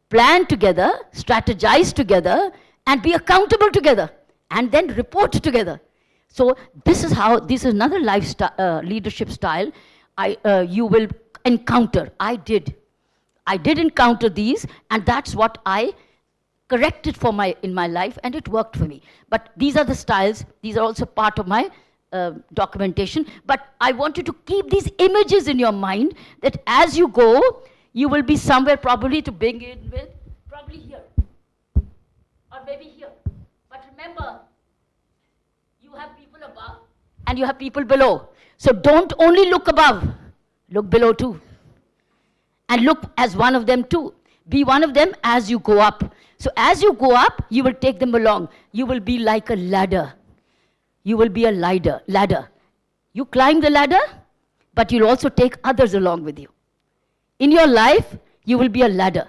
plan together, strategize together, and be accountable together, and then report together. So this is another leadership style you will encounter. I did encounter these, and that's what I corrected in my life, and it worked for me. But these are the styles. These are also part of my documentation. But I want you to keep these images in your mind, that as you go, you will be somewhere probably to begin with, probably here, or maybe here. But remember, you have people above and you have people below. So don't only look above, look below too. And look as one of them too. Be one of them as you go up. So as you go up, you will take them along. You will be like a ladder. You will be a ladder. You climb the ladder, but you'll also take others along with you. In your life, you will be a ladder.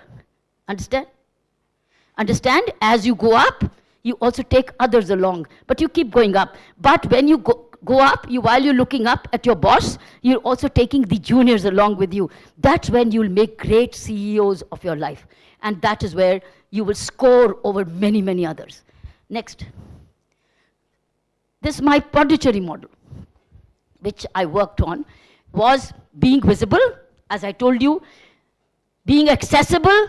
Understand? Understand? As you go up, you also take others along, but you keep going up. But when you go up, while you're looking up at your boss, you're also taking the juniors along with you. That's when you'll make great CEOs of your life. And that is where you will score over many, many others. Next. This is my Puduchery model, which I worked on, was being visible, as I told you, being accessible,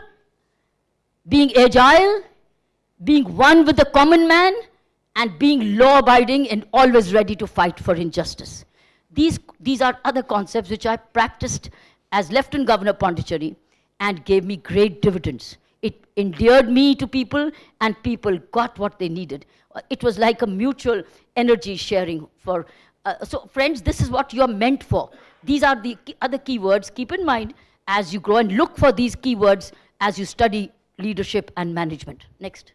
being agile, being one with the common man, and being law-abiding and always ready to fight for injustice. These are other concepts which I practiced as Lieutenant Governor Puduchery and gave me great dividends. It endeared me to people, and people got what they needed. It was like a mutual energy sharing. So friends, this is what you're meant for. These are the other keywords. Keep in mind as you grow, and look for these keywords as you study leadership and management. Next.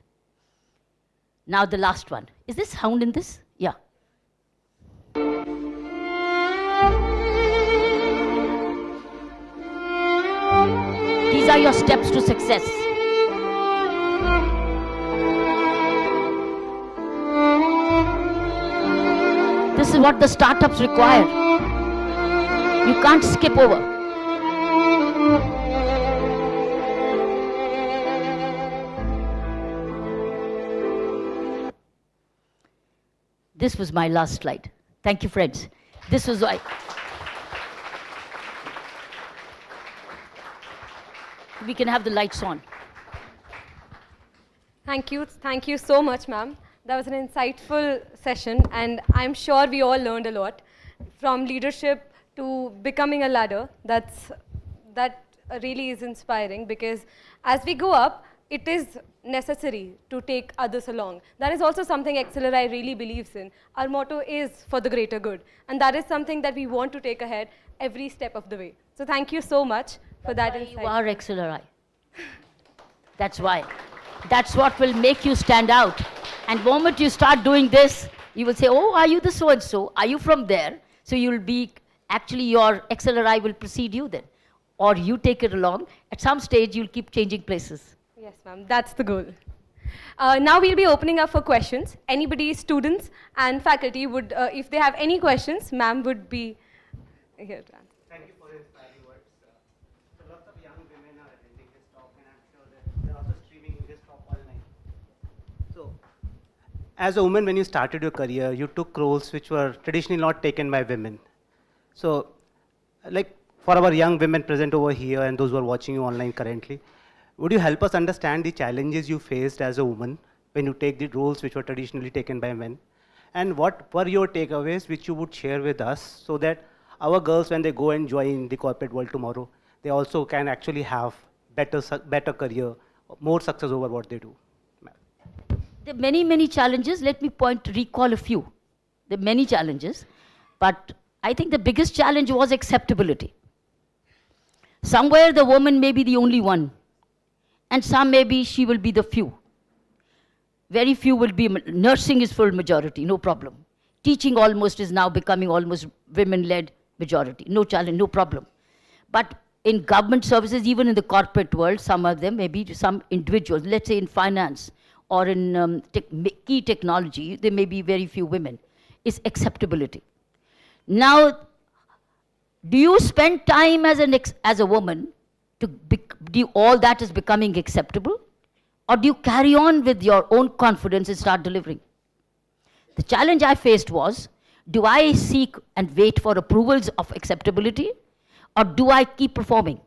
Now the last one. Is this sound in this? Yeah. These are your steps to success. This is what the startups require. You can't skip over. This was my last slide. Thank you, friends. This was why. We can have the lights on. Thank you so much, ma'am. That was an insightful session, and I'm sure we all learned a lot. From leadership to becoming a ladder, that really is inspiring, because as we go up, it is necessary to take others along. That is also something XLRI really believes in. Our motto is for the greater good, and that is something that we want to take ahead every step of the way. So thank you so much for that insight. You are XLRI. That's why. That's what will make you stand out. And the moment you start doing this, you will say, oh, are you the so-and-so? Are you from there? So you'll be, actually your XLRI will precede you then. Or you take it along. At some stage, you'll keep changing places. Yes, ma'am, that's the goal. Now we'll be opening up for questions. Anybody, students and faculty would, if they have any questions, ma'am would be here to answer. Thank you for your inspiring words. So lots of young women are attending this talk, and I'm sure that they're also streaming this talk all night. So, as a woman, when you started your career, you took roles which were traditionally not taken by women. So, like for our young women present over here and those who are watching you online currently, would you help us understand the challenges you faced as a woman when you take the roles which were traditionally taken by men? And what were your takeaways which you would share with us so that our girls, when they go and join the corporate world tomorrow, they also can actually have better career, more success over what they do? There are many, many challenges. Let me recall a few. There are many challenges, but I think the biggest challenge was acceptability. Somewhere the woman may be the only one, and some maybe she will be the few. Very few will be, nursing is full majority, no problem. Teaching almost is now becoming almost women-led majority, no challenge, no problem. But in government services, even in the corporate world, some of them, maybe some individuals, let's say in finance or in key technology, there may be very few women, is acceptability. Now, do you spend time as a woman to do all that is becoming acceptable? Or do you carry on with your own confidence and start delivering? The challenge I faced was, do I seek and wait for approvals of acceptability? Or do I keep performing?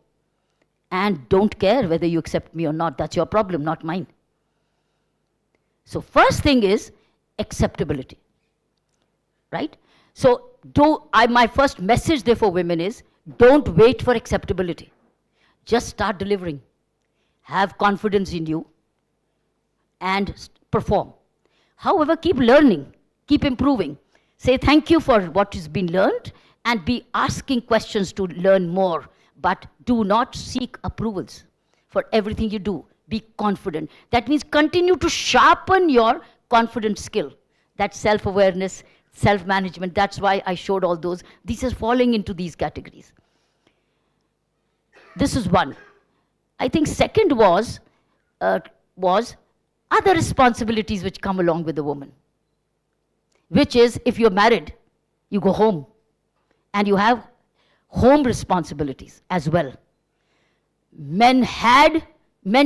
And don't care whether you accept me or not. That's your problem, not mine. So first thing is acceptability, right? So my first message there for women is, don't wait for acceptability. Just start delivering. Have confidence in you and perform. However, keep learning, keep improving. Say thank you for what has been learned and be asking questions to learn more, but do not seek approvals for everything you do. Be confident. That means continue to sharpen your confidence skill. That's self-awareness, self-management. That's why I showed all those. This is falling into these categories. This is one. I think second was other responsibilities which come along with a woman, which is if you're married, you go home and you have home responsibilities as well. Men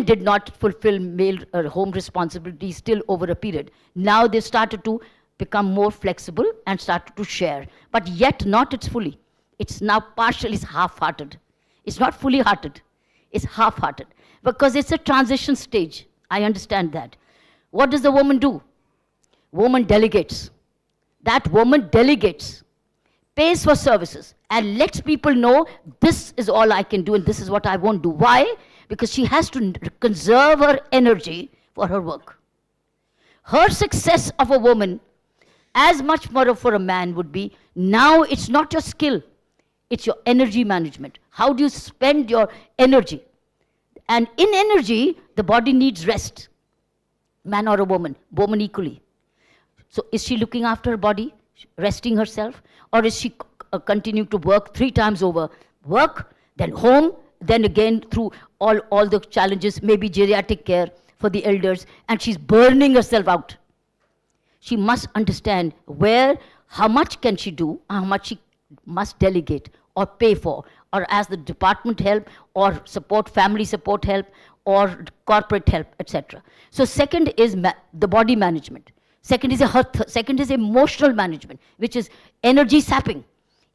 did not fulfill male home responsibilities till over a period. Now they started to become more flexible and started to share, but yet not it's fully. It's now partial, it's half-hearted. It's not fully hearted, it's half-hearted because it's a transition stage. I understand that. What does the woman do? Woman delegates. That woman delegates, pays for services, and lets people know this is all I can do and this is what I won't do. Why? Because she has to conserve her energy for her work. Her success of a woman, as much more for a man would be, now it's not your skill, it's your energy management. How do you spend your energy? And in energy, the body needs rest. Man or a woman equally. So is she looking after her body, resting herself? Or is she continuing to work 3 times over? Work, then home, then again through all the challenges, maybe geriatric care for the elders, and she's burning herself out. She must understand how much can she do, how much she must delegate or pay for, or as the department help, or support, family support help, or corporate help, etc. So second is the body management. Second is emotional management, which is energy sapping.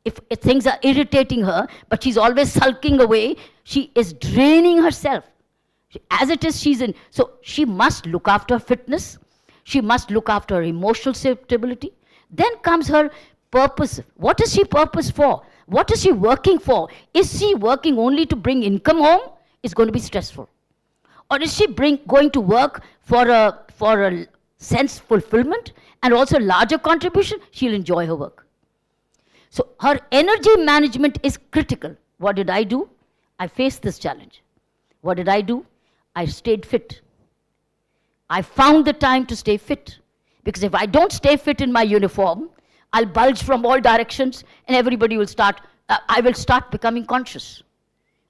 If things are irritating her, but she's always sulking away, she is draining herself. As it is, so she must look after fitness, she must look after her emotional stability. Then comes her purpose. What is she purpose for? What is she working for? Is she working only to bring income home? It's going to be stressful. Or is she going to work for a sense fulfillment and also larger contribution? She'll enjoy her work. So her energy management is critical. What did I do? I faced this challenge. What did I do? I stayed fit. I found the time to stay fit. Because if I don't stay fit in my uniform, I'll bulge from all directions and everybody will I will start becoming conscious.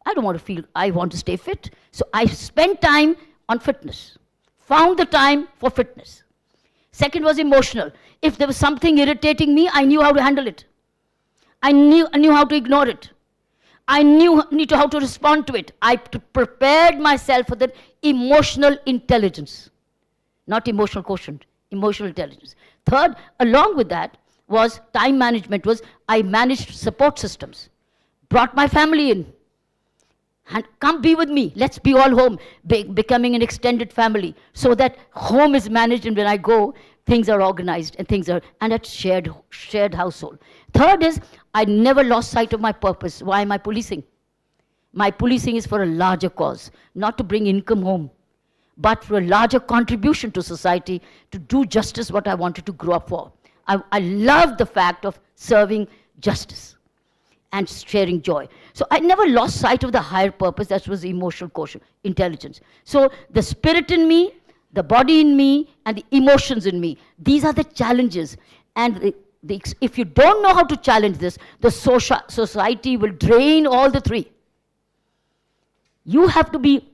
I don't want to feel, I want to stay fit. So I spent time on fitness. Found the time for fitness. Second was emotional. If there was something irritating me, I knew how to handle it. I knew how to ignore it. I knew how to respond to it. I prepared myself for that emotional intelligence. Not emotional quotient, emotional intelligence. Third, along with that, was time management. I managed support systems. Brought my family in. And come be with me. Let's be all home. Becoming an extended family. So that home is managed and when I go, things are organized and it's shared household. Third is, I never lost sight of my purpose. Why am I policing? My policing is for a larger cause. Not to bring income home, but for a larger contribution to society, to do justice what I wanted to grow up for. I love the fact of serving justice and sharing joy. So I never lost sight of the higher purpose, that was emotional quotient, intelligence. So the spirit in me, the body in me, and the emotions in me. These are the challenges. And if you don't know how to challenge this, the society will drain all the three. You have to be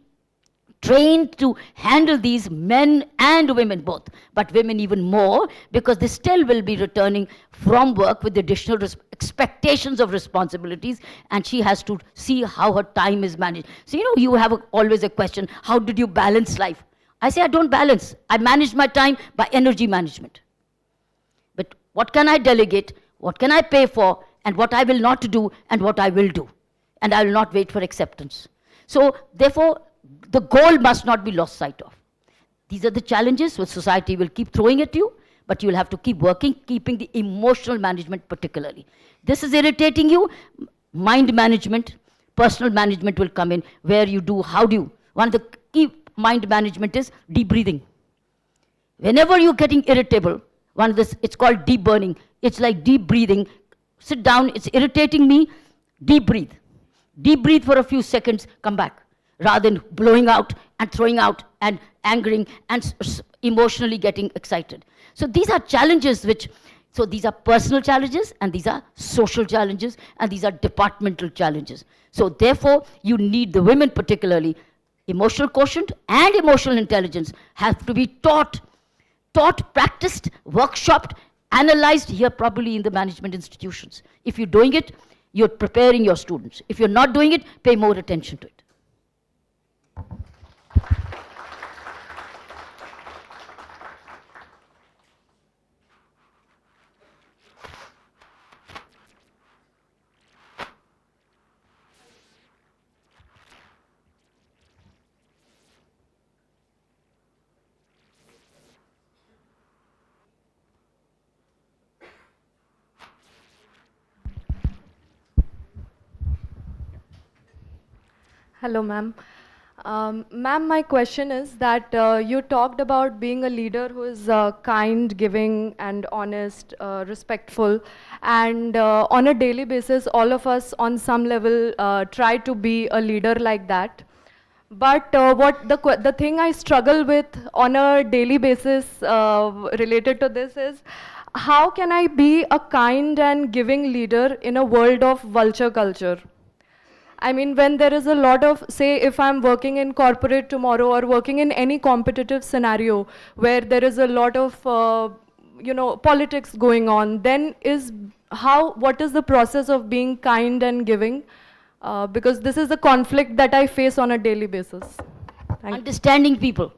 trained to handle these, men and women both, but women even more, because they still will be returning from work with additional expectations of responsibilities, and she has to see how her time is managed. So, you have always a question, how did you balance life? I say I don't balance. I manage my time by energy management. But what can I delegate, what can I pay for, and what I will not do, and what I will do. And I will not wait for acceptance. So, therefore, the goal must not be lost sight of. These are the challenges which society will keep throwing at you, but you will have to keep working, keeping the emotional management particularly. This is irritating you, mind management, personal management will come in, where you do, one of the key mind management is deep breathing. Whenever you're getting irritable, it's called deep burning. It's like deep breathing. Sit down, it's irritating me, deep breathe. Deep breathe for a few seconds, come back. Rather than blowing out and throwing out and angering and emotionally getting excited. So these are challenges so these are personal challenges, and these are social challenges, and these are departmental challenges. So therefore, you need the women particularly, emotional quotient and emotional intelligence have to be taught, practiced, workshopped, analyzed here probably in the management institutions. If you're doing it, you're preparing your students. If you're not doing it, pay more attention to it. Hello, ma'am. Ma'am, my question is that you talked about being a leader who is kind, giving, and honest, respectful, and on a daily basis, all of us on some level try to be a leader like that. But the thing I struggle with on a daily basis related to this is, how can I be a kind and giving leader in a world of vulture culture? I mean, when there is a lot of, say, if I'm working in corporate tomorrow or working in any competitive scenario where there is a lot of, politics going on, then what is the process of being kind and giving? Because this is a conflict that I face on a daily basis. Understanding people.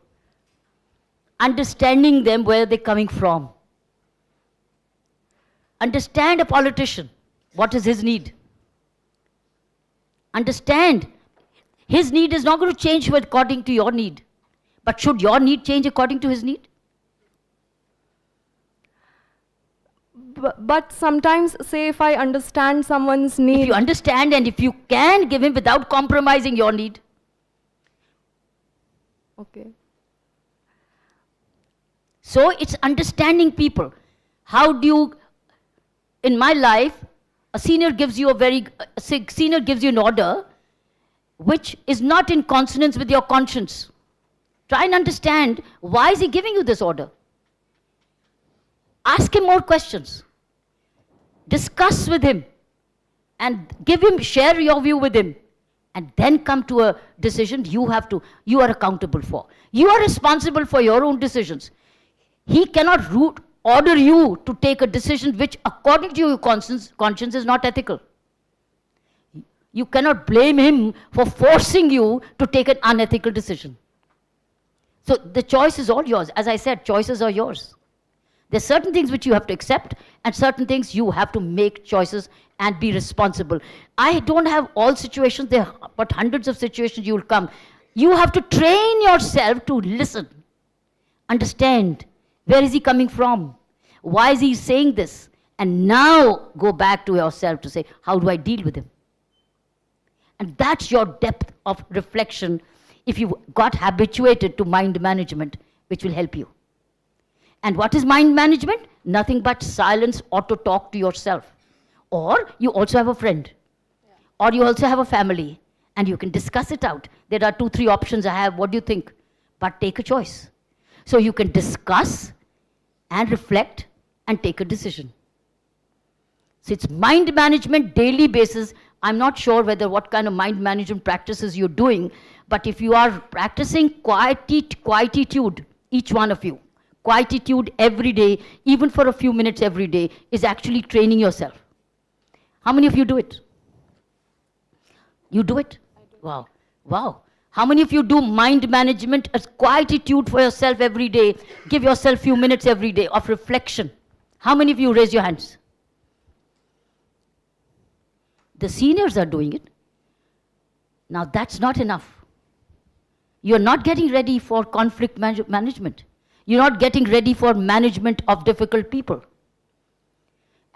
Understanding them, where they're coming from. Understand a politician. What is his need? Understand, his need is not going to change according to your need. But should your need change according to his need? But sometimes, say, if I understand someone's need... If you understand and if you can give him without compromising your need. Okay. So it's understanding people. How do you, in my life, a senior gives you an order which is not in consonance with your conscience. Try and understand, why is he giving you this order? Ask him more questions. Discuss with him and share your view with him, and then come to a decision you are accountable for. You are responsible for your own decisions. He cannot order you to take a decision which, according to your conscience, is not ethical. You cannot blame him for forcing you to take an unethical decision. So the choice is all yours. As I said, choices are yours. There's certain things which you have to accept, and certain things you have to make choices and be responsible. I don't have all situations, but hundreds of situations you will come. You have to train yourself to listen, understand. Where is he coming from? Why is he saying this? And now go back to yourself to say, how do I deal with him? And that's your depth of reflection if you got habituated to mind management, which will help you. And what is mind management? Nothing but silence or to talk to yourself. Or you also have a friend. Or you also have a family. And you can discuss it out. There are 2-3 options I have. What do you think? But take a choice. So you can discuss and reflect and take a decision. So it's mind management, daily basis. I'm not sure whether what kind of mind management practices you're doing, but if you are practicing quietude, each one of you, quietude every day, even for a few minutes every day, is actually training yourself. How many of you do it? You do it? Wow. Wow. How many of you do mind management as quietude for yourself every day? Give yourself a few minutes every day of reflection. How many of you raise your hands? The seniors are doing it. Now that's not enough. You're not getting ready for conflict management. You're not getting ready for management of difficult people.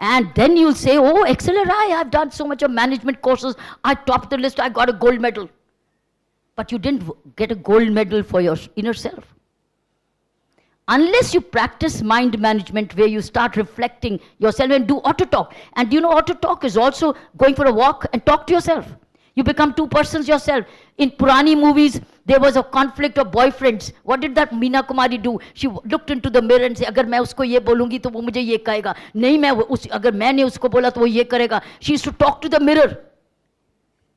And then you'll say, oh, XLRI, I've done so much of management courses. I topped the list, I got a gold medal. But you didn't get a gold medal for your inner self. Unless you practice mind management where you start reflecting yourself and do auto-talk. And you know, auto-talk is also going for a walk and talk to yourself. You become two persons yourself. In Purani movies, there was a conflict of boyfriends. What did that Meena Kumari do? She looked into the mirror and said, अगर मैं उसको ये बोलूँगी तो वो मुझे ये कहेगा. नहीं मैं अगर मैंने उसको बोला तो वो ये करेगा. She used to talk to the mirror.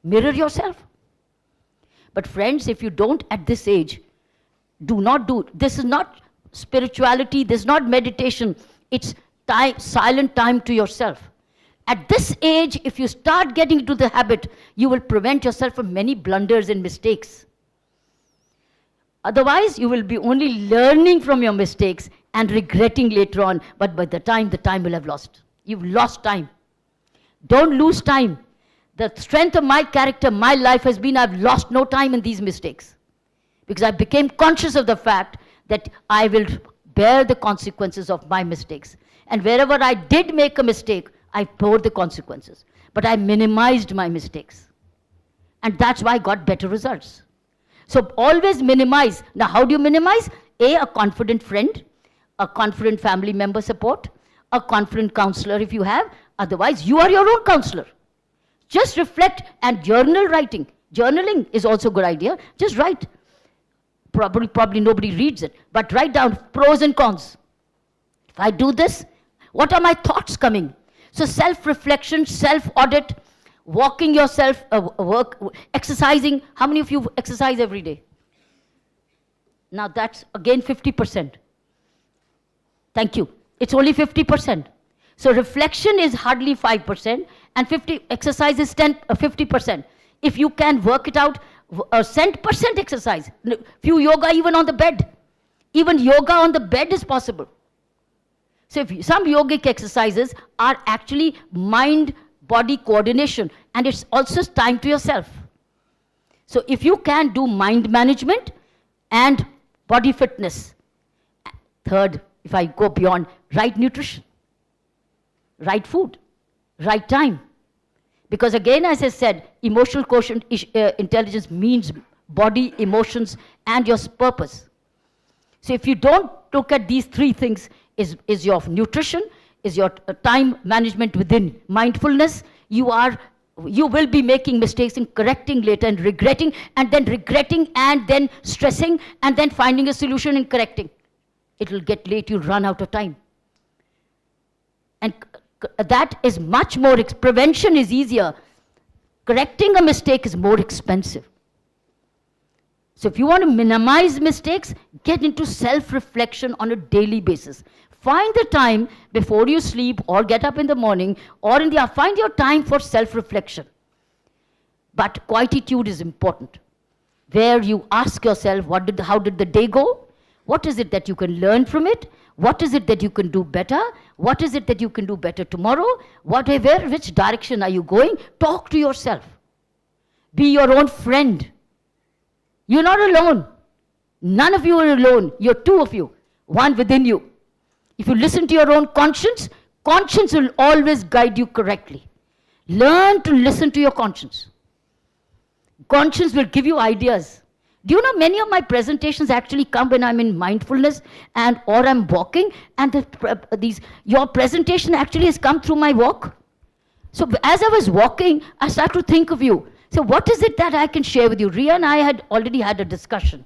Mirror yourself. But friends, if you don't at this age, do not do. This is not spirituality, this is not meditation. It's time, silent time to yourself. At this age, if you start getting into the habit, you will prevent yourself from many blunders and mistakes. Otherwise, you will be only learning from your mistakes and regretting later on, but by the time will have lost. You've lost time. Don't lose time. The strength of my character, my life has been I've lost no time in these mistakes. Because I became conscious of the fact that I will bear the consequences of my mistakes. And wherever I did make a mistake, I bore the consequences. But I minimized my mistakes. And that's why I got better results. So always minimize. Now how do you minimize? A confident friend, a confident family member support, a confident counselor if you have. Otherwise, you are your own counselor. Just reflect and journal writing. Journaling is also a good idea. Just write. Probably nobody reads it, but write down pros and cons. If I do this, what are my thoughts coming? So self-reflection, self-audit, walking yourself, exercising. How many of you exercise every day? Now that's again 50%. Thank you. It's only 50%. So reflection is hardly 5%, and exercise is 50%. If you can work it out, a percent exercise, few yoga even on the bed. Even yoga on the bed is possible. So some yogic exercises are actually mind-body coordination, and it's also time to yourself. So if you can do mind management and body fitness. Third, if I go beyond, right nutrition, right food, right time. Because again, as I said, emotional quotient intelligence means body, emotions, and your purpose. So if you don't look at these three things, is your nutrition, is your time management within mindfulness, you will be making mistakes and correcting later and regretting and then stressing and then finding a solution and correcting. It will get late, you'll run out of time. And that is much more, prevention is easier. Correcting a mistake is more expensive. So if you want to minimize mistakes, get into self-reflection on a daily basis. Find the time before you sleep or get up in the morning or find your time for self-reflection. But quietude is important, where you ask yourself, how did the day go? What is it that you can learn from it? What is it that you can do better? What is it that you can do better tomorrow? Which direction are you going? Talk to yourself. Be your own friend. You're not alone. None of you are alone. You're two of you, one within you. If you listen to your own conscience, conscience will always guide you correctly. Learn to listen to your conscience. Conscience will give you ideas. Do you know many of my presentations actually come when I'm in mindfulness or I'm walking, and your presentation actually has come through my walk. So as I was walking, I started to think of you. So what is it that I can share with you? Ria and I had already had a discussion.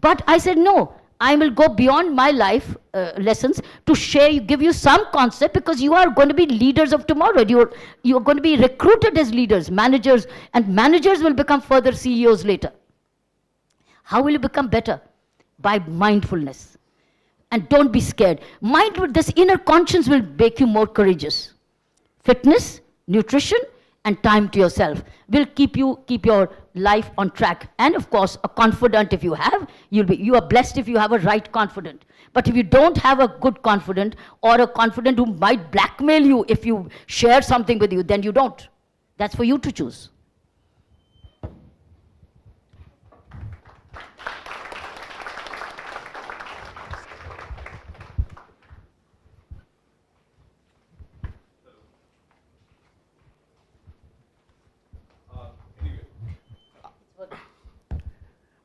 But I said, no, I will go beyond my life lessons to give you some concept, because you are going to be leaders of tomorrow. You are going to be recruited as leaders, managers, and managers will become further CEOs later. How will you become better? By mindfulness. And don't be scared. This inner conscience will make you more courageous. Fitness, nutrition, and time to yourself will keep your life on track. And of course, a confidant if you have, you are blessed if you have a right confidant. But if you don't have a good confidant, or a confidant who might blackmail you if you share something with you, then you don't. That's for you to choose.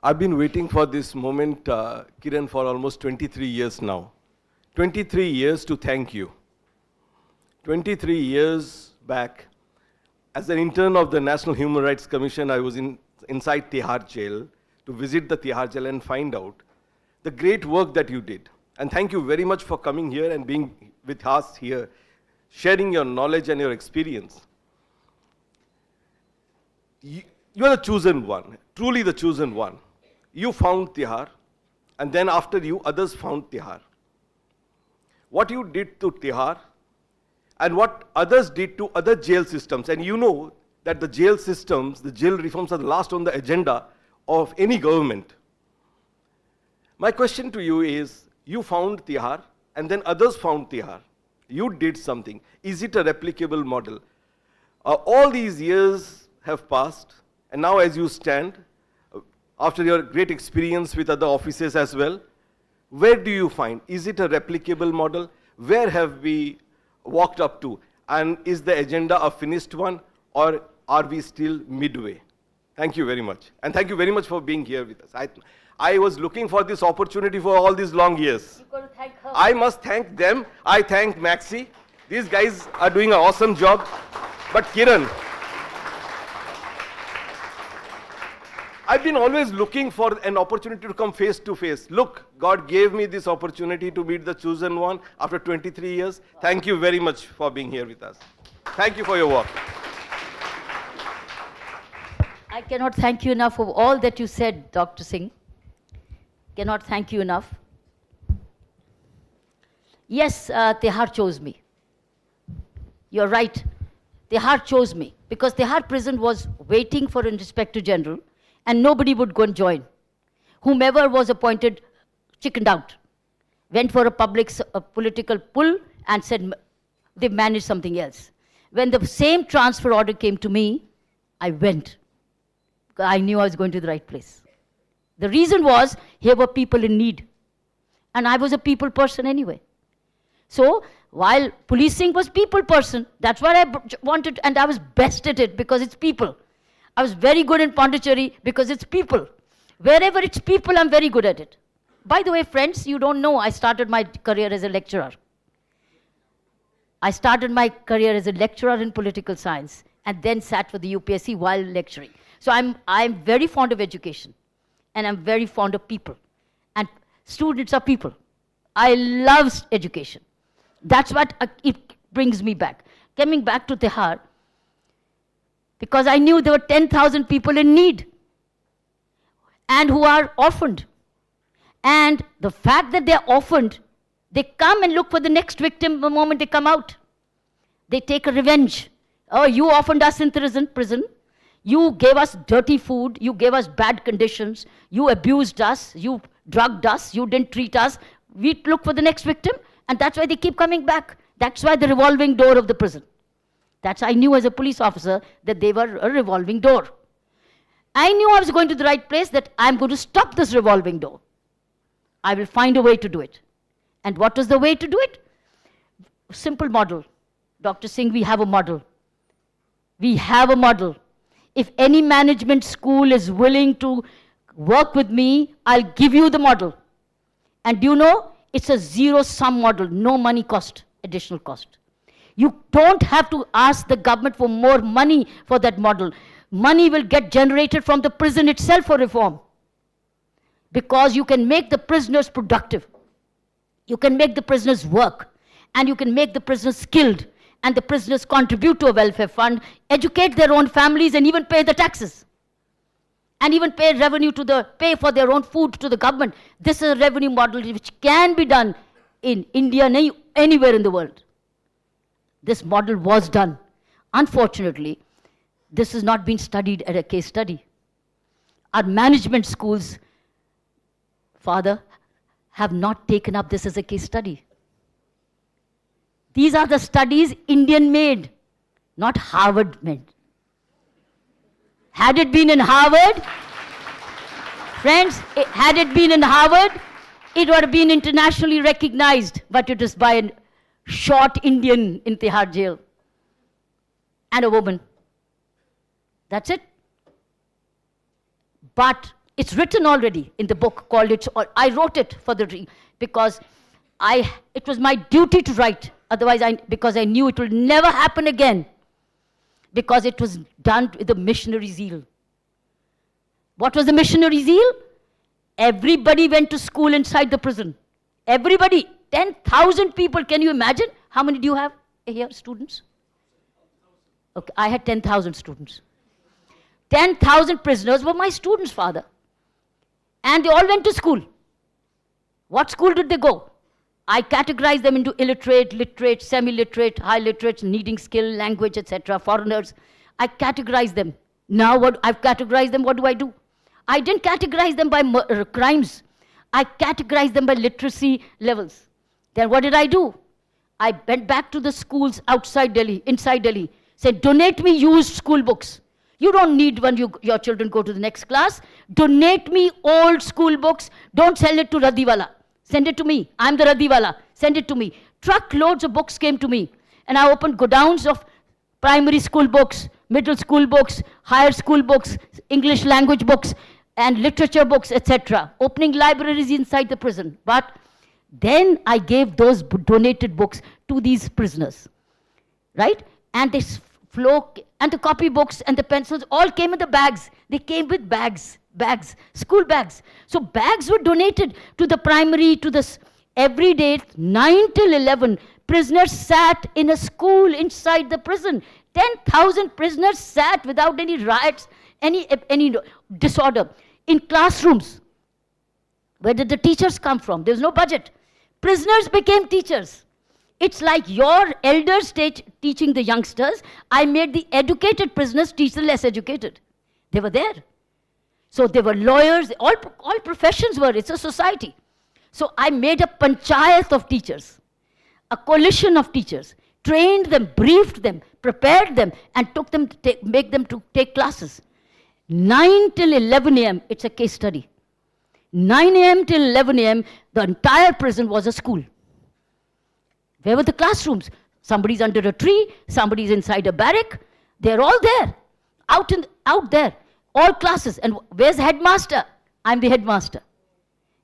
I've been waiting for this moment, Kiran, for almost 23 years now. 23 years to thank you. 23 years back, as an intern of the National Human Rights Commission, I was inside Tihar jail to visit the Tihar jail and find out the great work that you did. And thank you very much for coming here and being with us here, sharing your knowledge and your experience. You are the chosen one, truly the chosen one. You found Tihar, and then after you, others found Tihar. What you did to Tihar, and what others did to other jail systems, and you know that the jail systems, the jail reforms are the last on the agenda of any government. My question to you is, you found Tihar, and then others found Tihar. You did something. Is it a replicable model? All these years have passed, and now as you stand, after your great experience with other offices as well, where do you find? Is it a replicable model? Where have we walked up to? And is the agenda a finished one, or are we still midway? Thank you very much. And thank you very much for being here with us. I was looking for this opportunity for all these long years. You've got to thank her. I must thank them. I thank Maxi. These guys are doing an awesome job. But Kiran, I've been always looking for an opportunity to come face to face. Look, God gave me this opportunity to meet the chosen one after 23 years. Thank you very much for being here with us. Thank you for your work. I cannot thank you enough for all that you said, Dr. Singh. Cannot thank you enough. Yes, Tihar chose me. You're right. Tihar chose me because Tihar prison was waiting for an Inspector General, and nobody would go and join. Whomever was appointed chickened out, went for a political pull, and said they managed something else. When the same transfer order came to me, I went. I knew I was going to the right place. The reason was, here were people in need. And I was a people person anyway. So, while policing was people person, that's what I wanted, and I was best at it because it's people. I was very good in Puduchery because it's people. Wherever it's people, I'm very good at it. By the way, friends, you don't know, I started my career as a lecturer. I started my career as a lecturer in political science and then sat for the UPSC while lecturing. So I'm very fond of education, and I'm very fond of people. And students are people. I love education. That's what it brings me back. Coming back to Tihar, because I knew there were 10,000 people in need and who are orphaned. And the fact that they're orphaned, they come and look for the next victim the moment they come out. They take a revenge. Oh, you orphaned us in prison. You gave us dirty food. You gave us bad conditions. You abused us. You drugged us. You didn't treat us. We look for the next victim, and that's why they keep coming back. That's why the revolving door of the prison. I knew as a police officer that they were a revolving door. I knew I was going to the right place, that I'm going to stop this revolving door. I will find a way to do it. And what was the way to do it? Simple model. Dr. Singh, we have a model. We have a model. If any management school is willing to work with me, I'll give you the model. And do you know, it's a zero-sum model, no money cost, additional cost. You don't have to ask the government for more money for that model. Money will get generated from the prison itself for reform. because you can make the prisoners productive. You can make the prisoners work, and you can make the prisoners skilled, and the prisoners contribute to a welfare fund, educate their own families, and even pay the taxes. And even pay revenue pay for their own food to the government. This is a revenue model which can be done in India and anywhere in the world. This model was done. Unfortunately, this has not been studied at a case study. Our management schools, Father, have not taken up this as a case study. These are the studies Indian made, not Harvard made. Had it been in Harvard, friends, had it been in Harvard, it would have been internationally recognized, but it is by a short Indian in Tihar jail and a woman. That's it. But it's written already in the book called I wrote it because it was my duty to write. Otherwise, because I knew it will never happen again. Because it was done with the missionary zeal. What was the missionary zeal? Everybody went to school inside the prison. Everybody. 10,000 people. Can you imagine? How many do you have here, students? Okay, I had 10,000 students. 10,000 prisoners were my students, Father. And they all went to school. What school did they go? I categorized them into illiterate, literate, semi-literate, high literates, needing skill, language, etc., foreigners. I categorized them. Now I've categorized them, what do? I didn't categorize them by crimes. I categorized them by literacy levels. Then what did I do? I went back to the schools outside Delhi, inside Delhi, said, donate me used school books. You don't need when your children go to the next class. Donate me old school books. Don't sell it to Radiwala. Send it to me. I'm the Radiwala. Send it to me. Truckloads of books came to me. And I opened godowns of primary school books, middle school books, higher school books, English language books, and literature books, etc. Opening libraries inside the prison. But then I gave those donated books to these prisoners. Right? And this flow, and the copy books and the pencils all came in the bags. They came with bags, school bags. So bags were donated to the primary, to the every day, 9 till 11, prisoners sat in a school inside the prison. 10,000 prisoners sat without any riots, any disorder. In classrooms, where did the teachers come from? There was no budget. Prisoners became teachers. It's like your elders teaching the youngsters. I made the educated prisoners teach the less educated. They were there. So they were lawyers, all professions were, it's a society. So I made a panchayat of teachers, a coalition of teachers, trained them, briefed them, prepared them, and took them to make them to take classes. 9 till 11 a.m., it's a case study. 9 a.m. till 11 a.m., the entire prison was a school. Where were the classrooms? Somebody's under a tree, somebody's inside a barrack. They're all there, out there, all classes. And where's the headmaster? I'm the headmaster.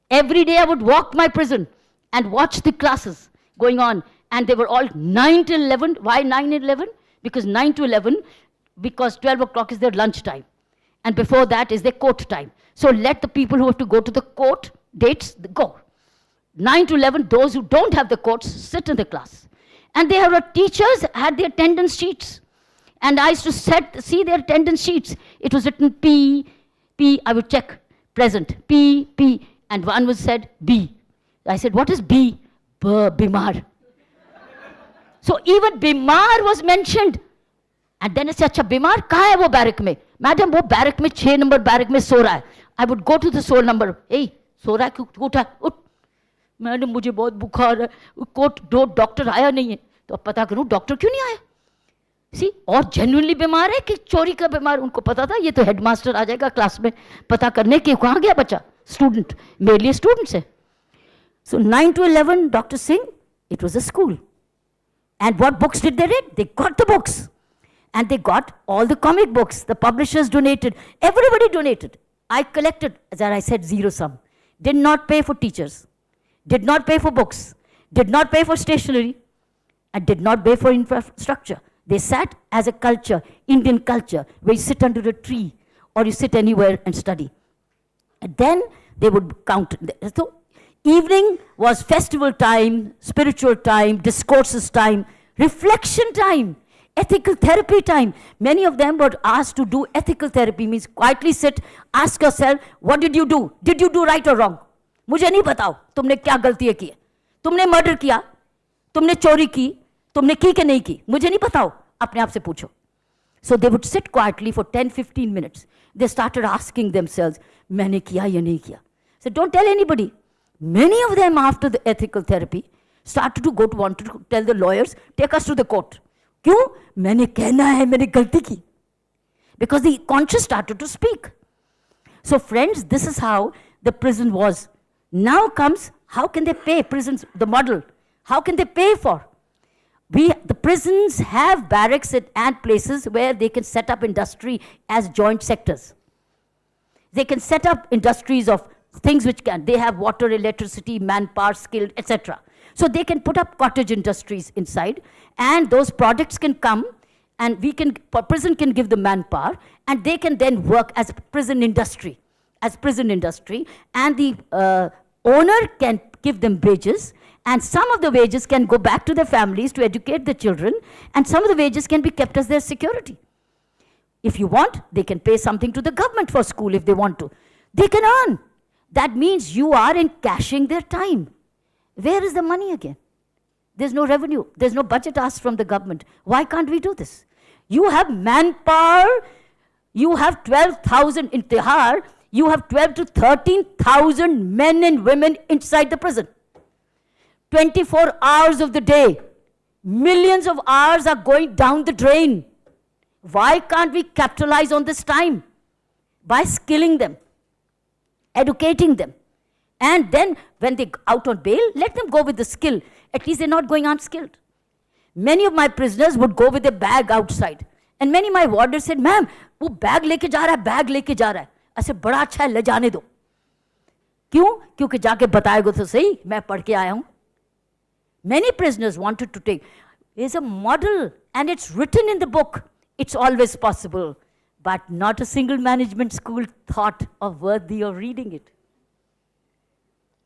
Every day I would walk my prison and watch the classes going on. And they were all 9 till 11. Why 9 and 11? Because 9 to 11, because 12 o'clock is their lunch time. And before that is their court time. So let the people who have to go to the court dates go. 9 to 11, those who don't have the courts sit in the class. And teachers had their attendance sheets. And I used to see their attendance sheets. It was written P, I would check, present, P, and one was said B. I said, what is B? Bimar. So even Bimar was mentioned. And then I said, अच्छा बीमार कहाँ है वो barrack में? Madam, वो barrack में 6 number barrack में सो रहा है. I would go to the soul number. Hey, सो रहा है क्यों? उठा, उठ. मैडम मुझे बहुत बुखार है. दो डॉक्टर आया नहीं है. तो अब पता करूं डॉक्टर क्यों नहीं आया? सी और जेन्युइनली बीमार है कि चोरी का बीमार? उनको पता था ये तो हेडमास्टर आ जाएगा क्लास में पता करने के. कहाँ गया बच्चा? स्टूडेंट. मेरे लिए स्टूडेंट्स है. So 9 to 11, Dr. Singh, it was a school. And what books did they read? They got the books. And they got all the comic books. The publishers donated. Everybody donated. I collected, as I said, zero sum. Did not pay for teachers. Did not pay for books. Did not pay for stationery. And did not pay for infrastructure. They sat as a culture, Indian culture, where you sit under a tree or you sit anywhere and study. And then They would count. So evening was festival time, spiritual time, discourses time, reflection time, ethical therapy time. Many of them were asked to do ethical therapy, means quietly sit, ask yourself, what did you do? Did you do right or wrong? मुझे नहीं बताओ तुमने क्या गलतियां की, तुमने murder किया, तुमने चोरी की, तुमने की कि नहीं की, मुझे नहीं बताओ, अपने आप से पूछो. So they would sit quietly for 10-15 minutes. They started asking themselves, मैंने किया या नहीं किया. So don't tell anybody. Many of them after the ethical therapy started to want to tell the lawyers, take us to the court. क्यों? मैंने कहना है मैंने गलती की. Because the conscience started to speak. So friends, this is how the prison was. Now comes, how can they pay? Prisons, the model. How can they pay for? The prisons have barracks and places where they can set up industry as joint sectors. They can set up industries of things which can, they have water, electricity, manpower, skilled, etc. So they can put up cottage industries inside, and those products can come, and prison can give the manpower, and they can then work as prison industry, and the owner can give them wages, and some of the wages can go back to their families to educate the children, and some of the wages can be kept as their security. If you want, they can pay something to the government for school if they want to. They can earn. That means you are encashing their time. Where is the money again? There's no revenue. There's no budget asked from the government. Why can't we do this? You have manpower. You have 12,000 in Tihar. You have 12 to 13,000 men and women inside the prison. 24 hours of the day. Millions of hours are going down the drain. Why can't we capitalize on this time? By skilling them, educating them. And then when they out on bail, let them go with the skill. At least they're not going unskilled. Many of my prisoners would go with a bag outside. And many of my warders said, ma'am, वो bag लेके जा रहा है, bag लेके जा रहा है. ऐसे बड़ा अच्छा है, ले जाने दो. क्यों? क्योंकि जाके बताएगा तो सही, मैं पढ़ के आया हूँ. Many prisoners wanted to take. There's a model, and it's written in the book. It's always possible. But not a single management school thought of worthy of reading it.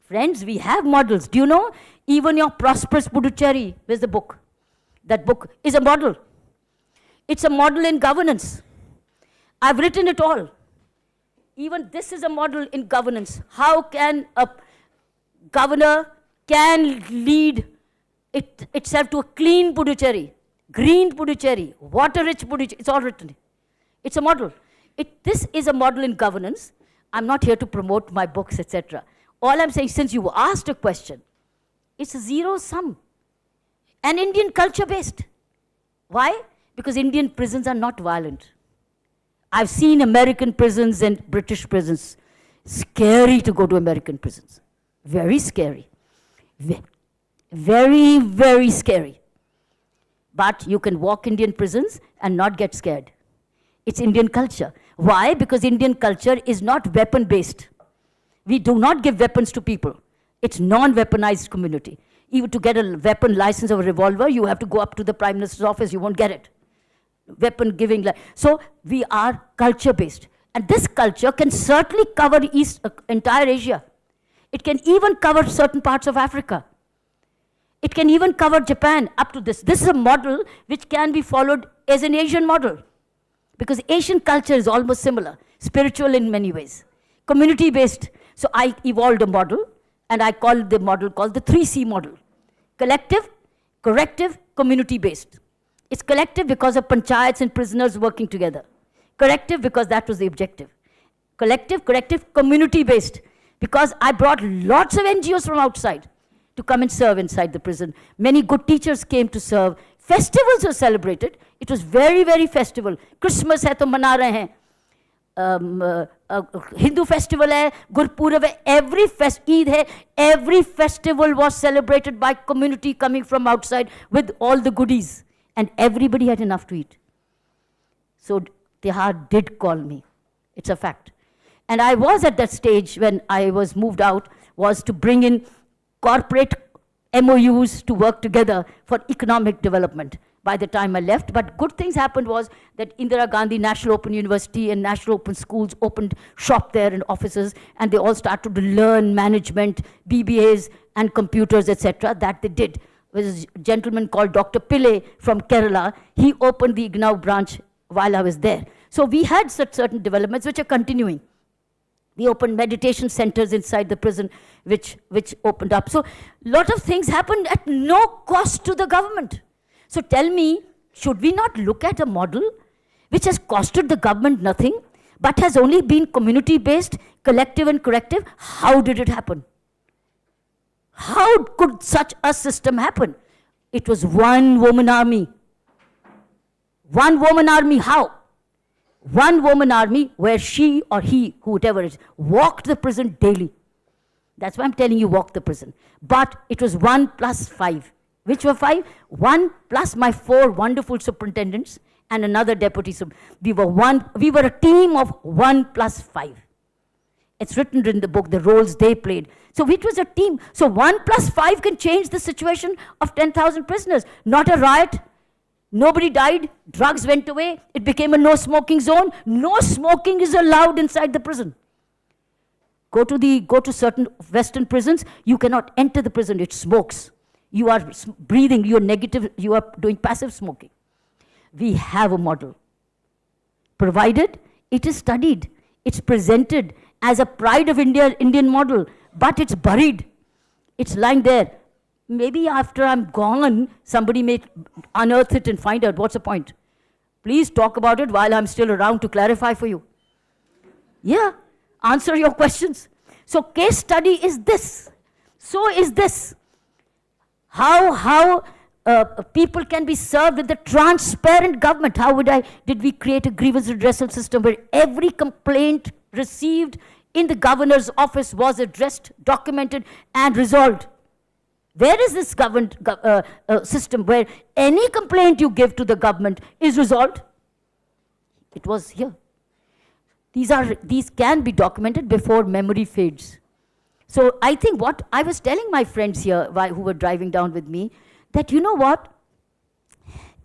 Friends, we have models. Do you know? Even your prosperous Puduchery, where's the book? That book is a model. It's a model in governance. I've written it all. Even this is a model in governance. How can a governor can lead itself to a clean Puduchery, green Puduchery, water-rich Puduchery. It's all written. It's a model. This is a model in governance. I'm not here to promote my books, etc. All I'm saying, since you asked a question, it's a zero sum. And Indian culture-based. Why? Because Indian prisons are not violent. I've seen American prisons and British prisons. Scary to go to American prisons. Very scary. Very, very scary. But you can walk Indian prisons and not get scared. It's Indian culture. Why? Because Indian culture is not weapon-based. We do not give weapons to people. It's non-weaponized community. Even to get a weapon license of a revolver, you have to go up to the Prime Minister's office. You won't get it. Weapon giving. So we are culture-based. And this culture can certainly cover entire Asia. It can even cover certain parts of Africa. It can even cover Japan up to this. This is a model which can be followed as an Asian model. Because Asian culture is almost similar. Spiritual in many ways. Community-based. So I evolved a model, and I called the model called the 3C model. Collective, corrective, community-based. It's collective because of panchayats and prisoners working together. Corrective because that was the objective. Collective, corrective, community-based. Because I brought lots of NGOs from outside to come and serve inside the prison. Many good teachers came to serve. Festivals were celebrated. It was very, very festival. Christmas hai to mana rahe hain. Hindu festival hai, Gurpurab hai, Eid hai, every festival was celebrated by community coming from outside with all the goodies. And everybody had enough to eat. So Tihar did call me. It's a fact. And I was at that stage when I was moved out, was to bring in corporate MOUs to work together for economic development. by the time I left. But good things happened was that Indira Gandhi National Open University and National Open Schools opened shop there and offices, and they all started to learn management, BBAs, and computers, etc. That they did. There was a gentleman called Dr. Pillai from Kerala. He opened the IGNOU branch while I was there. So we had certain developments which are continuing. We opened meditation centers inside the prison, which opened up. So a lot of things happened at no cost to the government. So tell me, should we not look at a model which has costed the government nothing, but has only been community-based, collective and corrective? How did it happen? How could such a system happen? It was one woman army. One woman army, how? One woman army where she or he, whoever it is, walked the prison daily. That's why I'm telling you, walk the prison. But it was 1 plus 5. Which were 5? 1 plus my 4 wonderful superintendents and another deputy. We were a team of 1 plus 5. It's written in the book, the roles they played. So it was a team. So 1 plus 5 can change the situation of 10,000 prisoners. Not a riot. Nobody died. Drugs went away. It became a no smoking zone. No smoking is allowed inside the prison. Go to certain Western prisons. You cannot enter the prison. It smokes. You are breathing. You are negative. You are doing passive smoking. We have a model. Provided it is studied. It's presented as a pride of Indian model, but it's buried. It's lying there. Maybe after I'm gone, somebody may unearth it and find out. What's the point? Please talk about it while I'm still around to clarify for you. Yeah, answer your questions. So case study is this. So is this. How people can be served with a transparent government. How did we create a grievance redressal system where every complaint received in the governor's office was addressed, documented, and resolved? Where is this government system where any complaint you give to the government is resolved? It was here. These can be documented before memory fades. So I think what I was telling my friends here who were driving down with me, that you know what?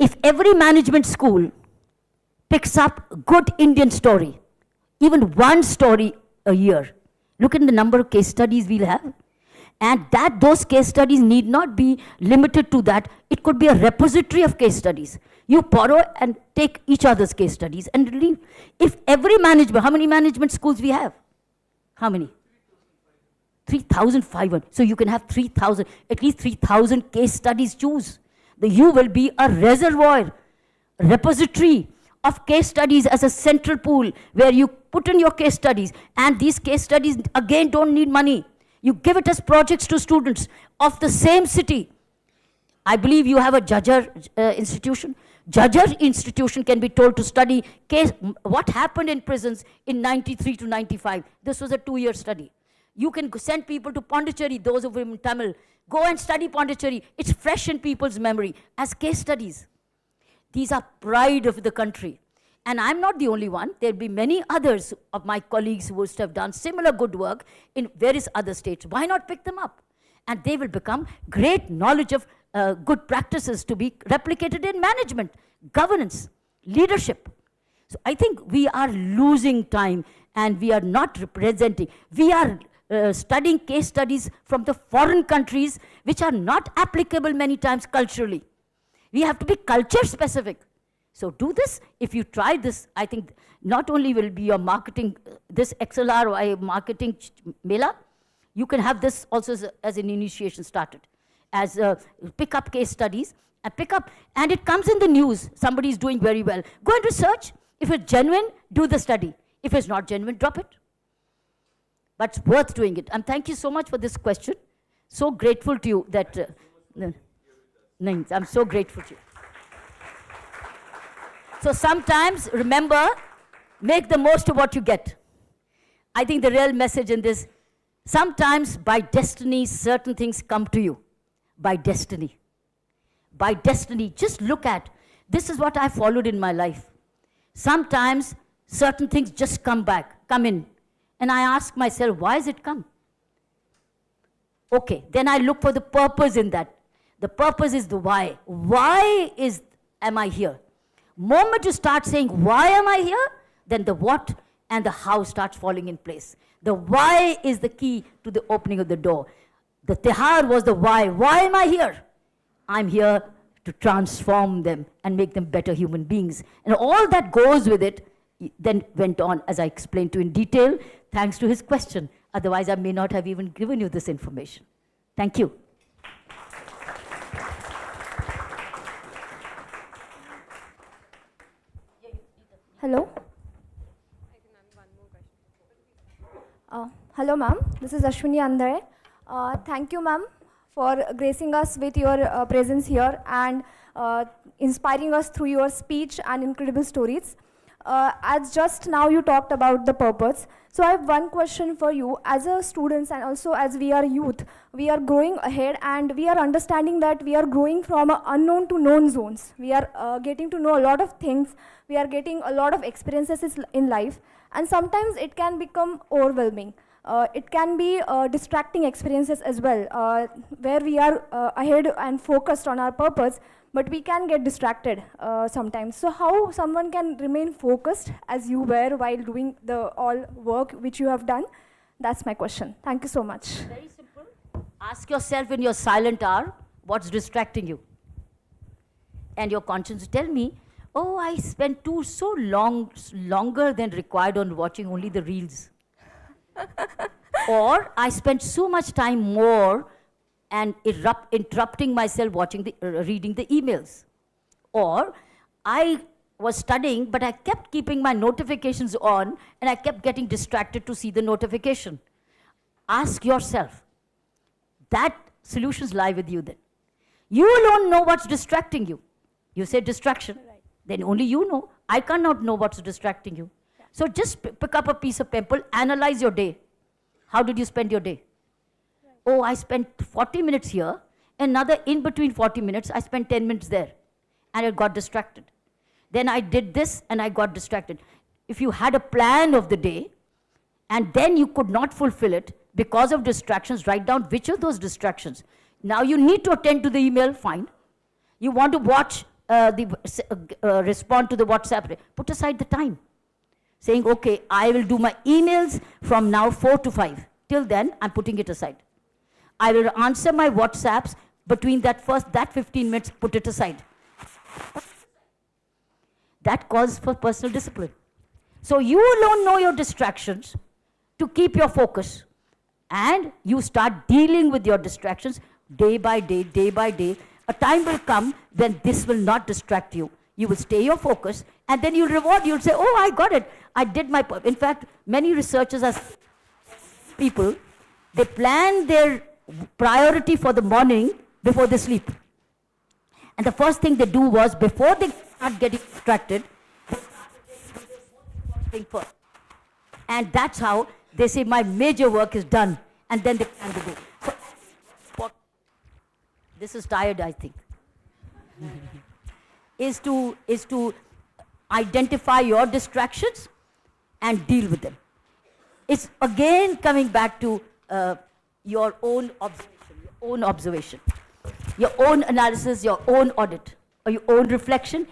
If every management school picks up a good Indian story, even one story a year, look at the number of case studies we'll have. And those case studies need not be limited to that. It could be a repository of case studies. You borrow and take each other's case studies and leave. If every management, how many management schools we have? How many? 3,500. So you can have 3,000, at least 3,000 case studies choose. You will be a reservoir, repository of case studies as a central pool where you put in your case studies. And these case studies, again, don't need money. You give it as projects to students of the same city. I believe you have a Jajjar institution. Jajjar institution can be told to study what happened in prisons in 93 to 95. This was a 2-year study. You can send people to Puduchery, those of them in Tamil. Go and study Puduchery. It's fresh in people's memory as case studies. These are pride of the country. And I'm not the only one. There'll be many others of my colleagues who must have done similar good work in various other states. Why not pick them up? And they will become great knowledge of good practices to be replicated in management, governance, leadership. So I think we are losing time and we are not representing. We are studying case studies from the foreign countries which are not applicable many times culturally. We have to be culture specific. So do this. If you try this, I think not only will be your marketing, this XLRI marketing mela, you can have this also as an initiation started. As pick up case studies, and and it comes in the news. Somebody is doing very well. Go and research. If it's genuine, do the study. If it's not genuine, drop it. But it's worth doing it. And thank you so much for this question. So grateful to you that, I'm so grateful to you. So sometimes, remember, make the most of what you get. I think the real message in this, sometimes by destiny, certain things come to you. By destiny. By destiny, just look at, this is what I followed in my life. Sometimes, certain things just come in. And I ask myself, why has it come? Okay, then I look for the purpose in that. The purpose is the why. Why is am I here? Moment you start saying, why am I here? Then the what and the how starts falling in place. The why is the key to the opening of the door. The tihar was the why. Why am I here? I'm here to transform them and make them better human beings. And all that goes with it then went on, as I explained to you in detail, thanks to his question. Otherwise, I may not have even given you this information. Thank you. Hello. Hello, ma'am. This is Ashwini Andhare. Thank you, ma'am, for gracing us with your presence here and inspiring us through your speech and incredible stories. As just now you talked about the purpose. So I have one question for you. As a students and also as we are youth, we are growing ahead and we are understanding that we are growing from unknown to known zones. We are getting to know a lot of things. We are getting a lot of experiences in life, and sometimes it can become overwhelming. It can be distracting experiences as well, where we are ahead and focused on our purpose, but we can get distracted sometimes. So how someone can remain focused as you were while doing the all work which you have done? That's my question. Thank you so much. Very simple. Ask yourself in your silent hour, what's distracting you? And your conscience will tell me, oh, I spent longer than required on watching only the reels. Or I spent so much time more and interrupting myself watching reading the emails. Or I was studying, but I kept keeping my notifications on and I kept getting distracted to see the notification. Ask yourself. That solutions lie with you then. You alone know what's distracting you. You say distraction. Right. Then only you know. I cannot know what's distracting you. Yeah. So just pick up a piece of paper, analyze your day. How did you spend your day? Right. Oh, I spent 40 minutes here. Another in between 40 minutes, I spent 10 minutes there. And I got distracted. Then I did this and I got distracted. If you had a plan of the day and then you could not fulfill it because of distractions, write down which of those distractions. Now you need to attend to the email, fine. You want to watch, respond to the WhatsApp, put aside the time. Saying, okay, I will do my emails from now 4 to 5. Till then, I'm putting it aside. I will answer my WhatsApps between that 15 minutes, put it aside. That calls for personal discipline. So you alone know your distractions to keep your focus. And you start dealing with your distractions day by day, day by day. A time will come when this will not distract you. You will stay your focus, and then you'll reward. You'll say, oh, I got it. I did my part. In fact, many researchers are people, they plan their priority for the morning before they sleep. And the first thing they do was, before they start getting distracted, thing first. And that's how they say, my major work is done. And then they plan to go. So, this is tired, I think. is to identify your distractions and deal with them. It's again coming back to your own observation, your own analysis, your own audit, or your own reflection,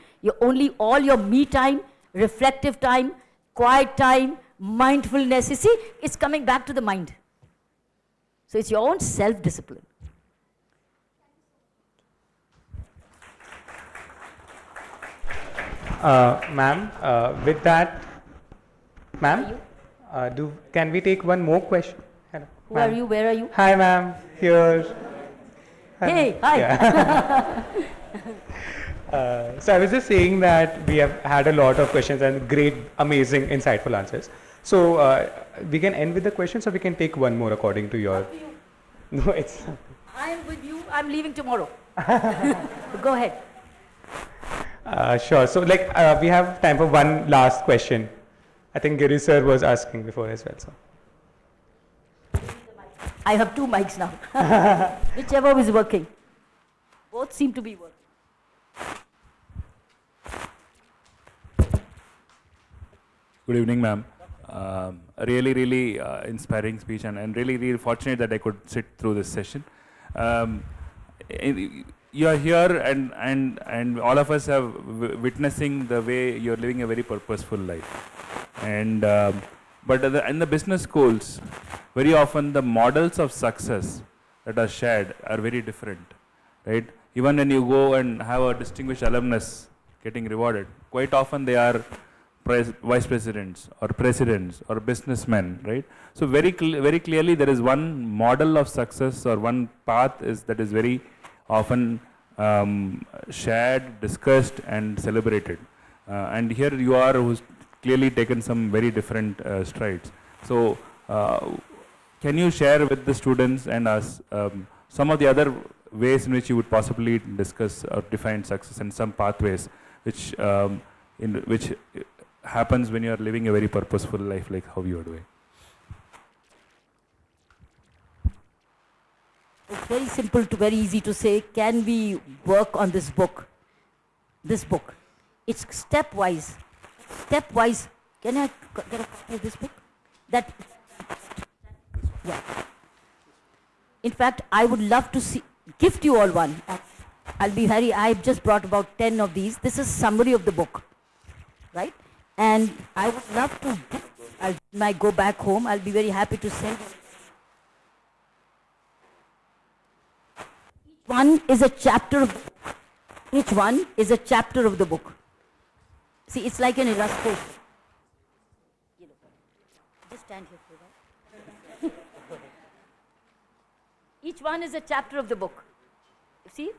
all your me time, reflective time, quiet time, mindfulness. You see, it's coming back to the mind. So it's your own self-discipline. Ma'am, with that, ma'am, can we take one more question? Hello. Who are you? Where are you? Hi, ma'am. Here. Hey, hi. Yeah. So I was just saying that we have had a lot of questions and great, amazing, insightful answers. So we can end with the questions, or we can take one more according to your. No, it's. I'm with you. I'm leaving tomorrow. Go ahead. Sure. So, we have time for one last question. I think Giri sir was asking before as well. So. I have two mics now. Whichever is working. Both seem to be working. Good evening, ma'am. A really inspiring speech, and really fortunate that I could sit through this session. you are here and all of us have witnessing the way you're living a very purposeful life. And but in the business schools, very often the models of success that are shared are very different, right? Even when you go and have a distinguished alumnus getting rewarded, quite often they are vice presidents or presidents or businessmen, right? So very clearly there is one model of success or one path that is very often shared, discussed and celebrated. And here you are who's clearly taken some very different strides. So can you share with the students and us some of the other ways in which you would possibly discuss or define success and some pathways which happens when you are living a very purposeful life like how you are doing? It's very simple to very easy to say, can we work on this book? This book. It's stepwise. Stepwise. Can I get a copy of this book? Yeah. In fact, I would love to gift you all one. I've just brought about 10 of these. This is summary of the book, right? And I would love to, when I go back home, I'll be very happy to send you. Each one is a chapter of the book. Each one is a chapter of the book. See, it's like an illustration. Just stand here for a while. Each one is a chapter of the book. You see,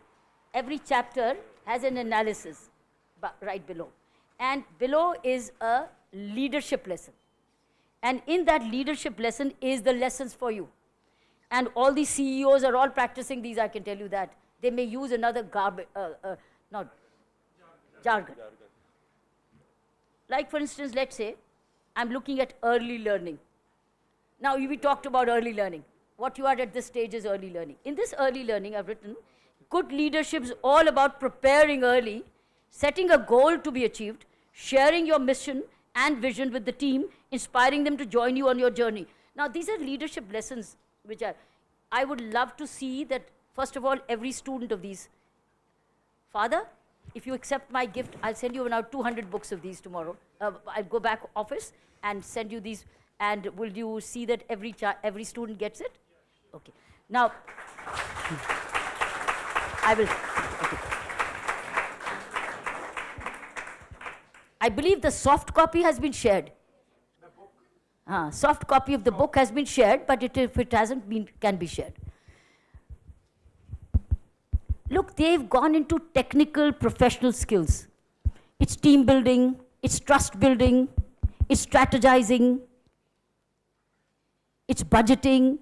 every chapter has an analysis right below. And below is a leadership lesson. And in that leadership lesson is the lessons for you. And all the CEOs are all practicing these, I can tell you that. They may use another jargon. Like for instance, let's say, I'm looking at early learning. Now, we talked about early learning. What you are at this stage is early learning. In this early learning, I've written, good leadership is all about preparing early, setting a goal to be achieved, sharing your mission and vision with the team, inspiring them to join you on your journey. Now, these are leadership lessons which I would love to see that, first of all, every student of these. Father, if you accept my gift, I'll send you now 200 books of these tomorrow. I'll go back office and send you these. And will you see that every student gets it? Okay. Now, I will. Okay. I believe the soft copy has been shared. Soft copy of the book has been shared, but if it hasn't been, can be shared. Look, they've gone into technical professional skills. It's team building, it's trust building, it's strategizing, it's budgeting,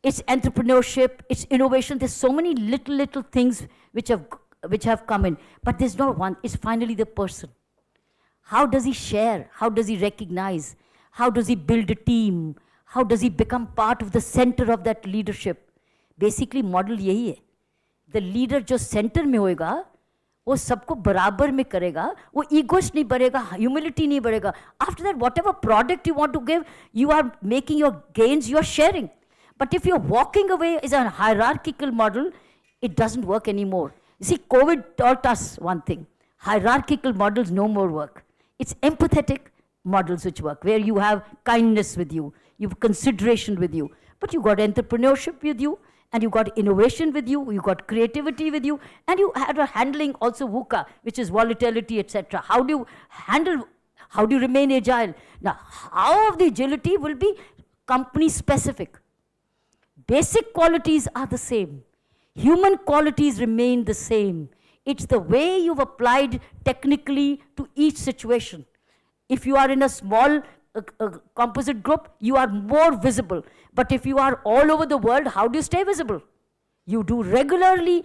it's entrepreneurship, it's innovation. There's so many little things which have come in. But there's not one, it's finally the person. How does he share? How does he recognize? How does he build a team? How does he become part of the center of that leadership? Basically, model यही है. The leader जो center में होएगा, वो सबको बराबर में करेगा, वो egoist नहीं बढ़ेगा, humility नहीं बढ़ेगा. After that, whatever product you want to give, you are making your gains, you are sharing. But if you're walking away as a hierarchical model, it doesn't work anymore. You see, COVID taught us one thing. Hierarchical models no more work. It's empathetic models which work, where you have kindness with you, you have consideration with you, but you got entrepreneurship with you, and you got innovation with you, you got creativity with you, and you had a handling also VUCA, which is volatility, etc. How do you remain agile? Now, how of the agility will be company specific. Basic qualities are the same. Human qualities remain the same. It's the way you've applied technically to each situation. If you are in a small composite group, you are more visible. But if you are all over the world, how do you stay visible? You do regularly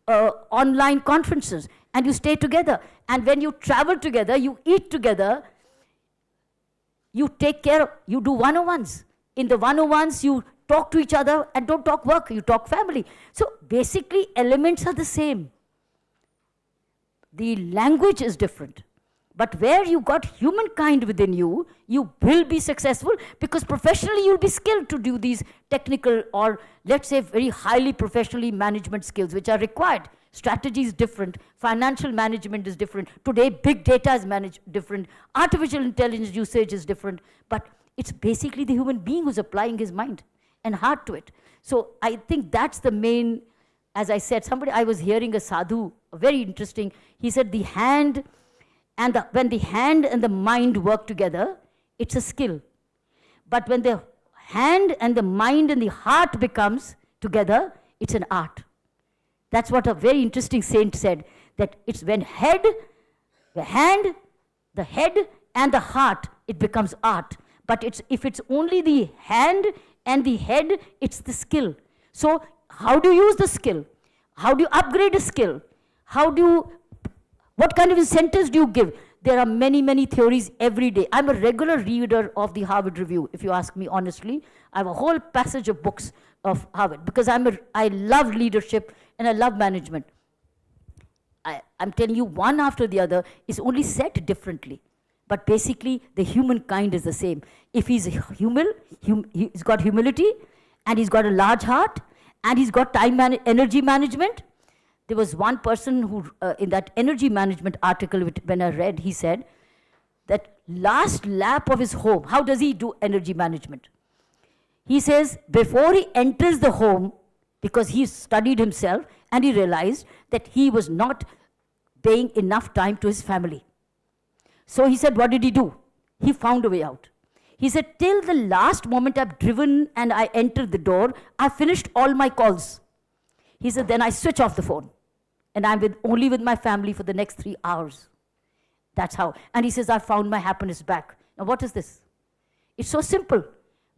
online conferences and you stay together. And when you travel together, you eat together, you take care, you do one-on-ones. In the one-on-ones, you talk to each other and don't talk work, you talk family. So basically, elements are the same. The language is different. But where you got humankind within you, you will be successful because professionally you'll be skilled to do these technical or let's say very highly professionally management skills which are required Strategy is different. Financial management is different. Today, big data is managed different. Artificial intelligence usage is different. But it's basically the human being who's applying his mind and heart to it. So I think that's the main, as I said, I was hearing a sadhu, very interesting. He said the hand and when the hand and the mind work together, it's a skill. But when the hand and the mind and the heart becomes together, it's an art. That's what a very interesting saint said, that it's when the hand, the head and the heart, it becomes art. But if it's only the hand and the head, it's the skill. So how do you use the skill? How do you upgrade a skill? What kind of incentives do you give? There are many, many theories every day. I'm a regular reader of the Harvard Review, if you ask me honestly. I have a whole passage of books of Harvard because I love leadership and I love management. I'm telling you, one after the other is only said differently. But basically, the humankind is the same. If he's he's got humility, and he's got a large heart, and he's got energy management. There was one person who, in that energy management article, when I read, he said that last lap of his home, how does he do energy management? He says, before he enters the home, because he studied himself, and he realized that he was not paying enough time to his family. So he said, what did he do? He found a way out. He said, till the last moment I've driven and I entered the door, I finished all my calls. He said, then I switch off the phone. And I'm only with my family for the next 3 hours. That's how. And he says, I found my happiness back. Now what is this? It's so simple.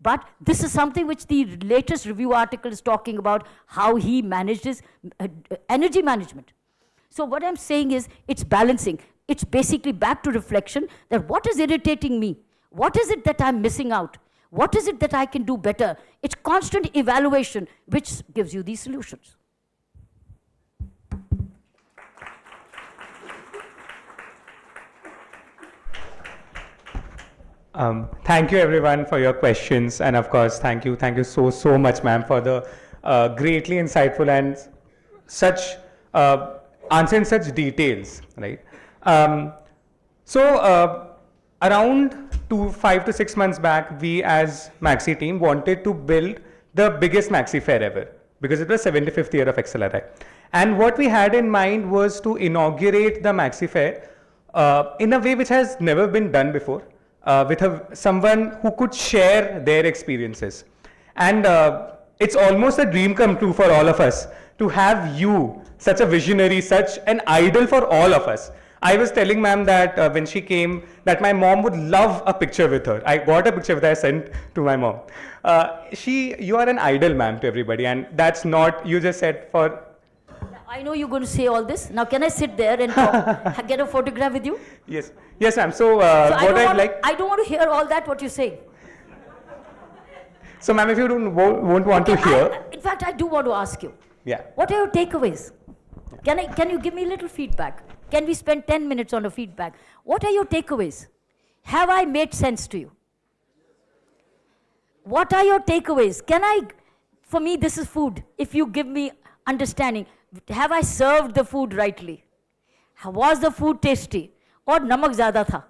But this is something which the latest review article is talking about, how he managed his energy management. So what I'm saying is, it's balancing. It's basically back to reflection, that what is irritating me? What is it that I'm missing out? What is it that I can do better? It's constant evaluation which gives you these solutions. Thank you everyone for your questions, and of course thank you so much, ma'am, for the greatly insightful and such answer in such details, right? Around 5 to 6 months back, we as Maxi team wanted to build the biggest Maxi fair ever, because it was 75th year of XLRI. And what we had in mind was to inaugurate the Maxi fair in a way which has never been done before, with someone who could share their experiences. And it's almost a dream come true for all of us to have you, such a visionary, such an idol for all of us. I was telling ma'am that when she came, that my mom would love a picture with her. I got a picture with her, I sent to my mom. You are an idol, ma'am, to everybody, and that's not, you just said for... I know you're going to say all this. Now can I sit there and talk, get a photograph with you? Yes, yes ma'am. So what I'd like... I don't want to hear all that, what you're saying. So ma'am, if you won't want to hear... In fact, I do want to ask you. Yeah. What are your takeaways? Can you give me a little feedback? Can we spend 10 minutes on a feedback? What are your takeaways? Have I made sense to you? What are your takeaways? For me, this is food. If you give me understanding, have I served the food rightly? Was the food tasty? Or namak zyada tha?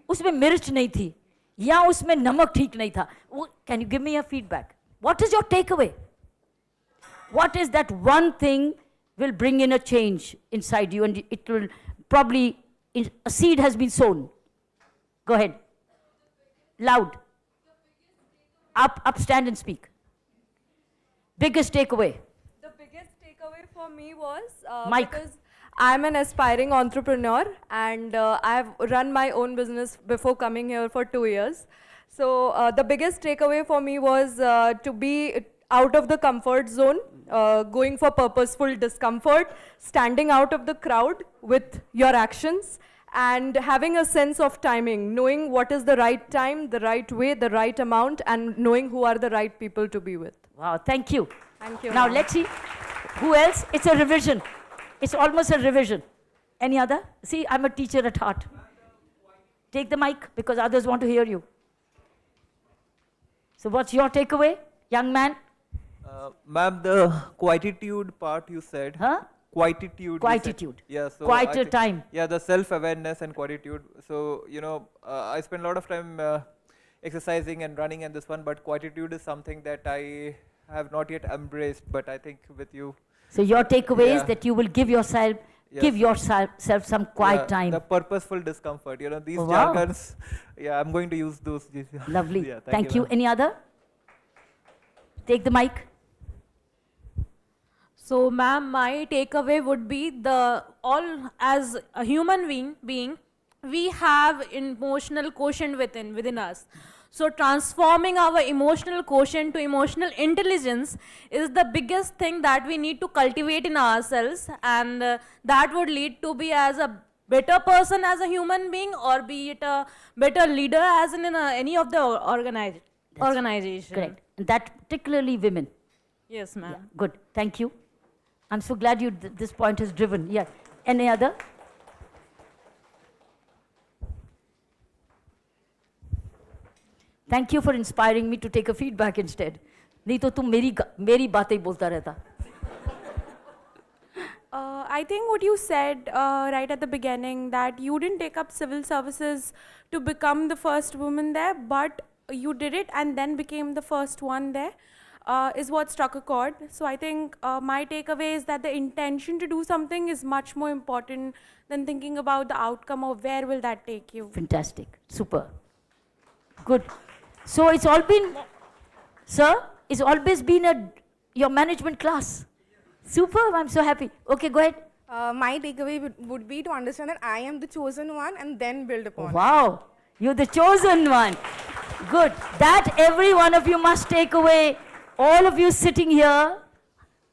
Usme mirch nahi thi? Ya usme namak theek nahi tha? Can you give me a feedback? What is your takeaway? What is that one thing will bring in a change inside you, and it will probably, a seed has been sown. Go ahead. Loud. Up, stand and speak. Biggest takeaway. The biggest takeaway for me was Mike. because I'm an aspiring entrepreneur, and I've run my own business before coming here for 2 years. So the biggest takeaway for me was to be out of the comfort zone, going for purposeful discomfort, standing out of the crowd with your actions, and having a sense of timing, knowing what is the right time, the right way, the right amount, and knowing who are the right people to be with. Wow, thank you. Thank you. Now let's see. Who else? It's a revision. It's almost a revision. Any other? See, I'm a teacher at heart. Take the mic, because others want to hear you. So what's your takeaway, young man? Ma'am, the quietude part you said. Huh? quietude. you said. Quietude. Yeah, so Quieter time. Yeah, the self-awareness and quietude. So, you know, I spend a lot of time exercising and running and this one, but quietude is something that I have not yet embraced, but I think with you. So your takeaway is Yeah. that you will give yourself some quiet time. The purposeful discomfort, you know, these Oh, wow. jargons, yeah, I'm going to use those. Lovely. Yeah, Thank you. ma'am. Any other? Take the mic. So, ma'am, my takeaway would be as a human being, we have emotional quotient within us. So, transforming our emotional quotient to emotional intelligence is the biggest thing that we need to cultivate in ourselves, and that would lead to be as a better person as a human being, or be it a better leader as in any of the organization. Correct. And that particularly women. Yes, ma'am. Yeah, good. Thank you. I'm so glad this point has driven. Yeah. Any other? Thank you for inspiring me to take a feedback instead. नहीं तो तुम मेरी बातें ही बोलता रहता. I think what you said right at the beginning, that you didn't take up civil services to become the first woman there, but you did it and then became the first one there, is what struck a chord. So I think my takeaway is that the intention to do something is much more important than thinking about the outcome or where will that take you. Fantastic. Super. Good. So it's all been, sir, it's always been your management class. Superb, I'm so happy. Okay, go ahead. My takeaway would be to understand that I am the chosen one and then build upon. Wow, you're the chosen one. Good. That every one of you must take away. All of you sitting here,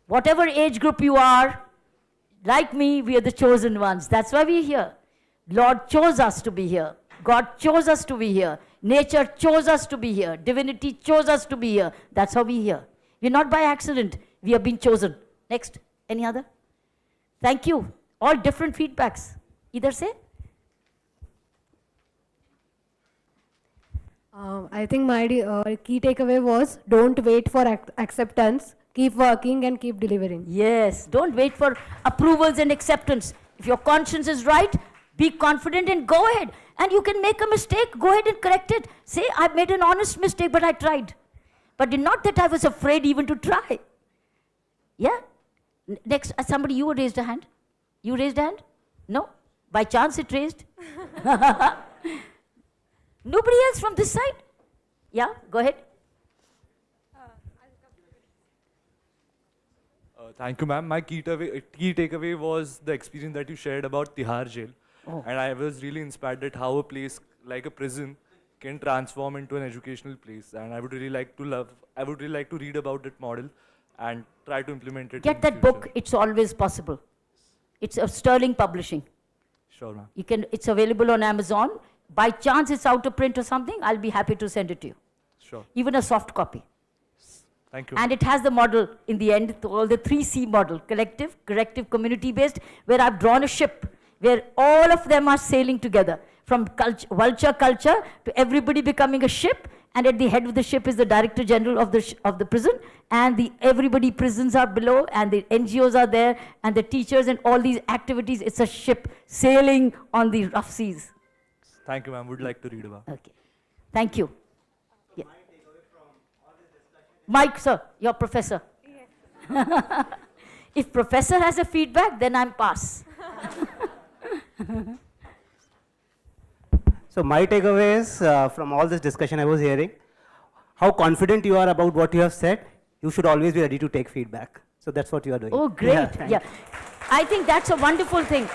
whatever age group you are, like me, we are the chosen ones. That's why we're here. Lord chose us to be here. God chose us to be here. Nature chose us to be here. Divinity chose us to be here. That's how we're here. We're not by accident. We have been chosen. Next. Any other? Thank you. All different feedbacks. Either say? I think my key takeaway was don't wait for acceptance. Keep working and keep delivering. Yes. Don't wait for approvals and acceptance. If your conscience is right, be confident and go ahead. And you can make a mistake. Go ahead and correct it. Say, I made an honest mistake, but I tried. But not that I was afraid even to try. Yeah? Next, somebody, you raised a hand? You raised a hand? No? By chance it raised? Nobody else from this side? Yeah, go ahead. Thank you, ma'am. My key takeaway was the experience that you shared about Tihar jail. Oh. And I was really inspired at how a place like a prison can transform into an educational place. And I would really like to read about that model and try to implement it. Get that book. It's always possible. It's of Sterling Publishing. Sure, ma'am. It's available on Amazon. By chance it's out of print or something, I'll be happy to send it to you. Sure. Even a soft copy. Thank you. And it has the model in the end, all the 3C model, collective, corrective, community-based, where I've drawn a ship, where all of them are sailing together, from vulture culture to everybody becoming a ship, and at the head of the ship is the Director General of the prison, and everybody prisons are below, and the NGOs are there, and the teachers and all these activities. It's a ship sailing on the rough seas. Thank you, ma'am. Would like to read about. Okay. Thank you. Yeah. Mike, sir, your professor. Yes. If professor has a feedback, then I'm pass. So my takeaway is from all this discussion I was hearing, how confident you are about what you have said. You should always be ready to take feedback. So that's what you are doing. Oh, great. Yeah. I think that's a wonderful thing.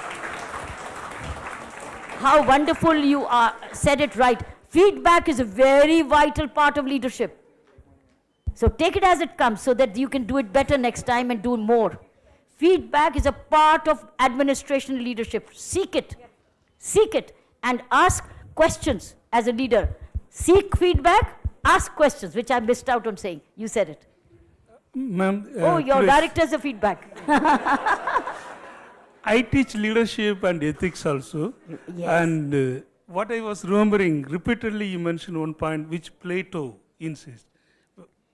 How wonderful you are, said it right. Feedback is a very vital part of leadership. So take it as it comes so that you can do it better next time and do more. Feedback is a part of administration leadership. Seek it. Seek it and ask questions as a leader. Seek feedback, ask questions, which I missed out on saying. You said it. Ma'am. Oh, your director's a feedback. I teach leadership and ethics also. Yes. And what I was remembering, repeatedly you mentioned one point which Plato insists.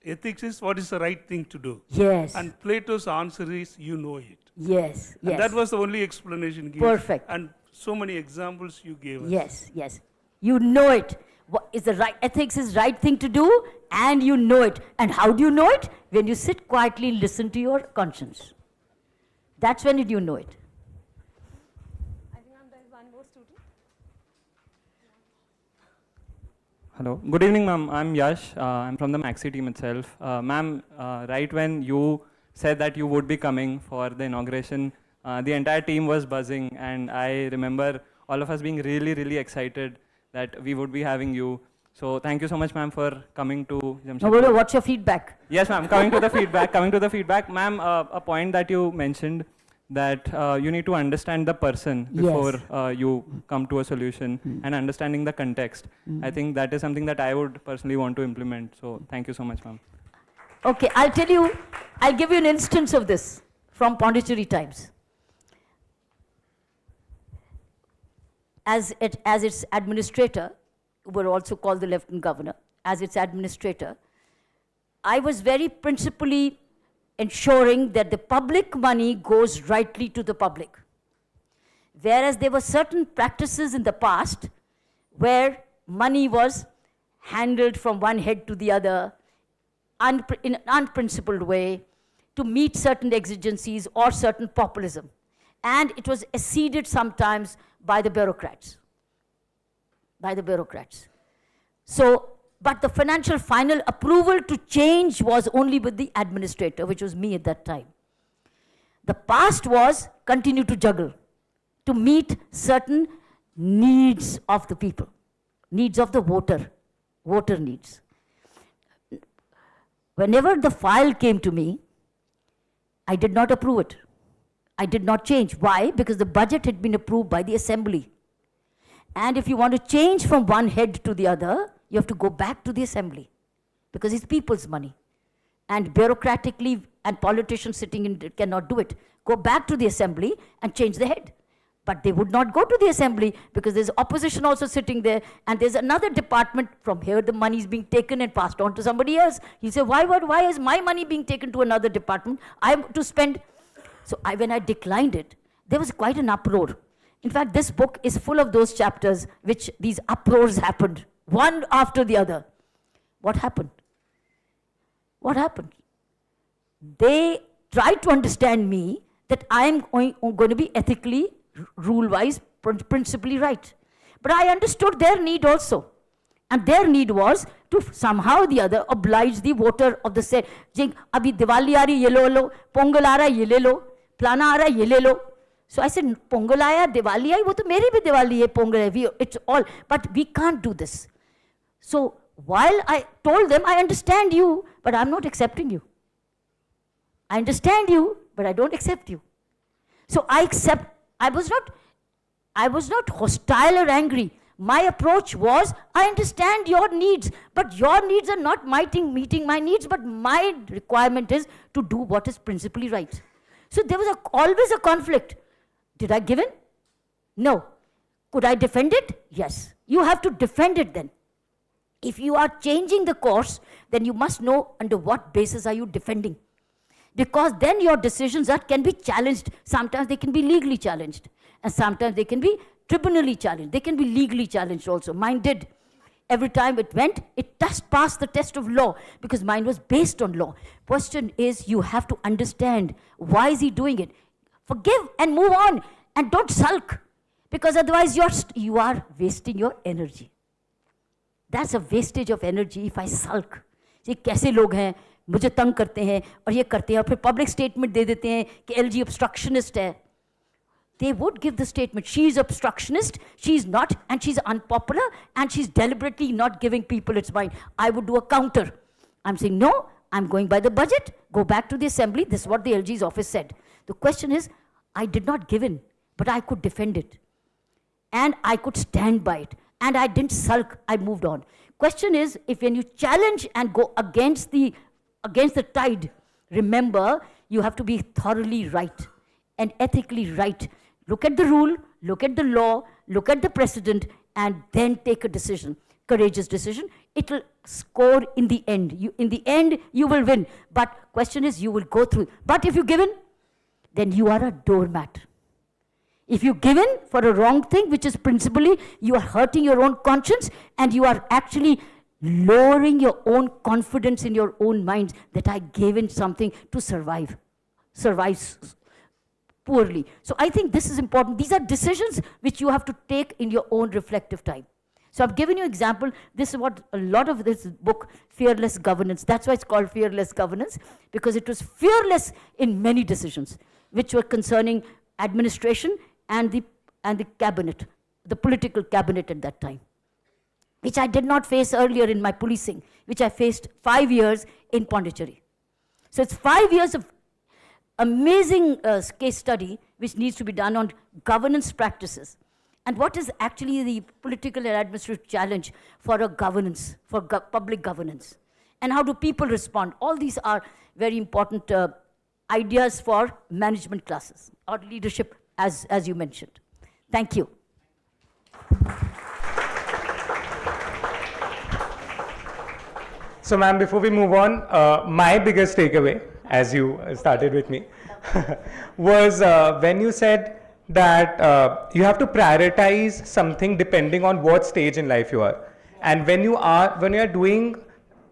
Ethics is what is the right thing to do. Yes. And Plato's answer is, you know it. Yes, And yes. that was the only explanation given. Perfect. And so many examples you gave us. Yes, yes. You know it. What is the right ethics is right thing to do, and you know it. And how do you know it? When you sit quietly and listen to your conscience. That's when you know it. I think there is one more student. Hello. Good evening, ma'am. I'm Yash. I'm from the Maxi team itself. Ma'am, right when you said that you would be coming for the inauguration, the entire team was buzzing, and I remember all of us being really, really excited that we would be having you. So thank you so much, ma'am, for coming to Jamshedpur. Now, what's your feedback? Yes, ma'am. Coming to the feedback, ma'am. A point that you mentioned that you need to understand the person before you come to a solution, and understanding the context. I think that is something that I would personally want to implement. So thank you so much, ma'am. Okay, I'll tell you, I'll give you an instance of this from Puduchery times. As its administrator, who were also called the Lieutenant Governor, as its administrator, I was very principally ensuring that the public money goes rightly to the public. Whereas there were certain practices in the past where money was handled from one head to the other in an unprincipled way to meet certain exigencies or certain populism. And it was acceded sometimes by the bureaucrats. So, but the financial final approval to change was only with the administrator, which was me at that time. The past was continue to juggle to meet certain needs of the people, needs of the voter needs. Whenever the file came to me, I did not approve it. I did not change. Why? Because the budget had been approved by the assembly. And if you want to change from one head to the other, you have to go back to the assembly because it's people's money. And bureaucratically, and politicians sitting in it cannot do it. Go back to the assembly and change the head. But they would not go to the assembly because there's opposition also sitting there, and there's another department. From here the money is being taken and passed on to somebody else. He'll say, why is my money being taken to another department? I'm to spend. So when I declined it, there was quite an uproar. In fact, this book is full of those chapters which these uproars happened, one after the other. What happened? What happened? They tried to understand me that I'm going to be ethically, rule-wise, principally right. But I understood their need also. And their need was to somehow or the other oblige the voter of the set. Saying, abhi Diwali aa rahi, ye lo, Pongal aa raha, ye le lo, plana aa raha, ye le lo. So I said, Pongal aaya, Diwali aayi, wo to meri bhi Diwali hai, Pongal hai, it's all. But we can't do this. So while I told them, I understand you, but I'm not accepting you. I understand you, but I don't accept you. So I was not hostile or angry. My approach was, I understand your needs, but your needs are not meeting my needs, but my requirement is to do what is principally right. So there was always a conflict. Did I give in? No. Could I defend it? Yes. You have to defend it then. If you are changing the course, then you must know under what basis are you defending. Because then your decisions can be challenged. Sometimes they can be legally challenged. And sometimes they can be tribunally challenged. They can be legally challenged also. Mine did. Every time it went, it just passed the test of law because mine was based on law. Question is, you have to understand why is he doing it. Forgive and move on and don't sulk because otherwise you are wasting your energy. That's a wastage of energy if I sulk. See, कैसे लोग हैं मुझे तंग करते हैं और ये करते हैं और फिर public statement दे देते हैं कि LG obstructionist है. They would give the statement, she is obstructionist, she is not, and she's unpopular, and she's deliberately not giving people its mind. I would do a counter. I'm saying, no, I'm going by the budget, go back to the assembly, this is what the LG's office said. The question is, I did not give in, but I could defend it. And I could stand by it. And I didn't sulk, I moved on. Question is, if when you challenge and go against the tide, remember, you have to be thoroughly right and ethically right. Look at the rule, look at the law, look at the precedent, and then take a decision, courageous decision. It will score in the end. In the end, you will win. But question is, you will go through. But if you give in, then you are a doormat. If you give in for a wrong thing, which is principally you are hurting your own conscience and you are actually lowering your own confidence in your own minds that I gave in something to survive poorly. So I think this is important. These are decisions which you have to take in your own reflective time. So I've given you an example. This is what a lot of this book, Fearless Governance, that's why it's called Fearless Governance, because it was fearless in many decisions, which were concerning administration and the cabinet, the political cabinet at that time, which I did not face earlier in my policing, which I faced 5 years in Puduchery. So it's 5 years of amazing case study which needs to be done on governance practices. And what is actually the political and administrative challenge for a governance, for public governance? And how do people respond? All these are very important ideas for management classes or leadership, as you mentioned. Thank you. So ma'am, before we move on, my biggest takeaway, as you started with me, was when you said that you have to prioritize something depending on what stage in life you are. And when you are doing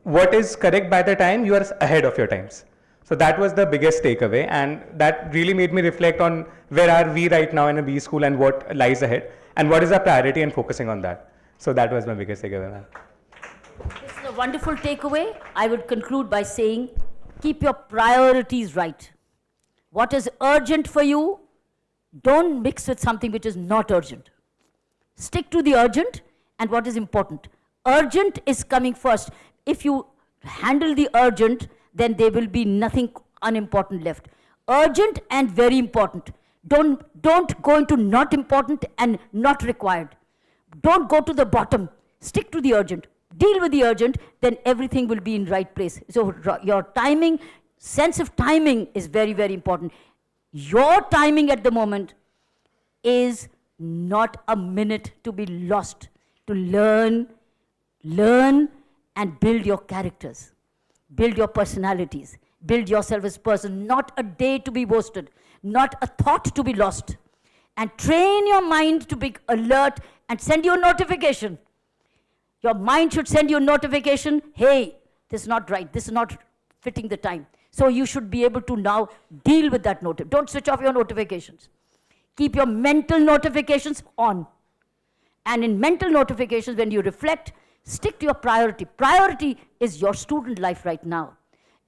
what is correct by the time, you are ahead of your times. So that was the biggest takeaway, and that really made me reflect on where are we right now in a B school and what lies ahead, and what is our priority and focusing on that. So that was my biggest takeaway, ma'am. This is a wonderful takeaway. I would conclude by saying, keep your priorities right. What is urgent for you, don't mix with something which is not urgent. Stick to the urgent and what is important. Urgent is coming first. If you handle the urgent, then there will be nothing unimportant left. Urgent and very important. Don't go into not important and not required. Don't go to the bottom. Stick to the urgent. Deal with the urgent, then everything will be in right place. So your timing, sense of timing is very, very important. Your timing at the moment is not a minute to be lost, to learn and build your characters, build your personalities, build yourself as a person, not a day to be wasted, not a thought to be lost. And train your mind to be alert and send you a notification. Your mind should send you a notification, hey, this is not right, this is not fitting the time. So you should be able to now deal with that notification. Don't switch off your notifications. Keep your mental notifications on. And in mental notifications, when you reflect, stick to your priority. Priority is your student life right now.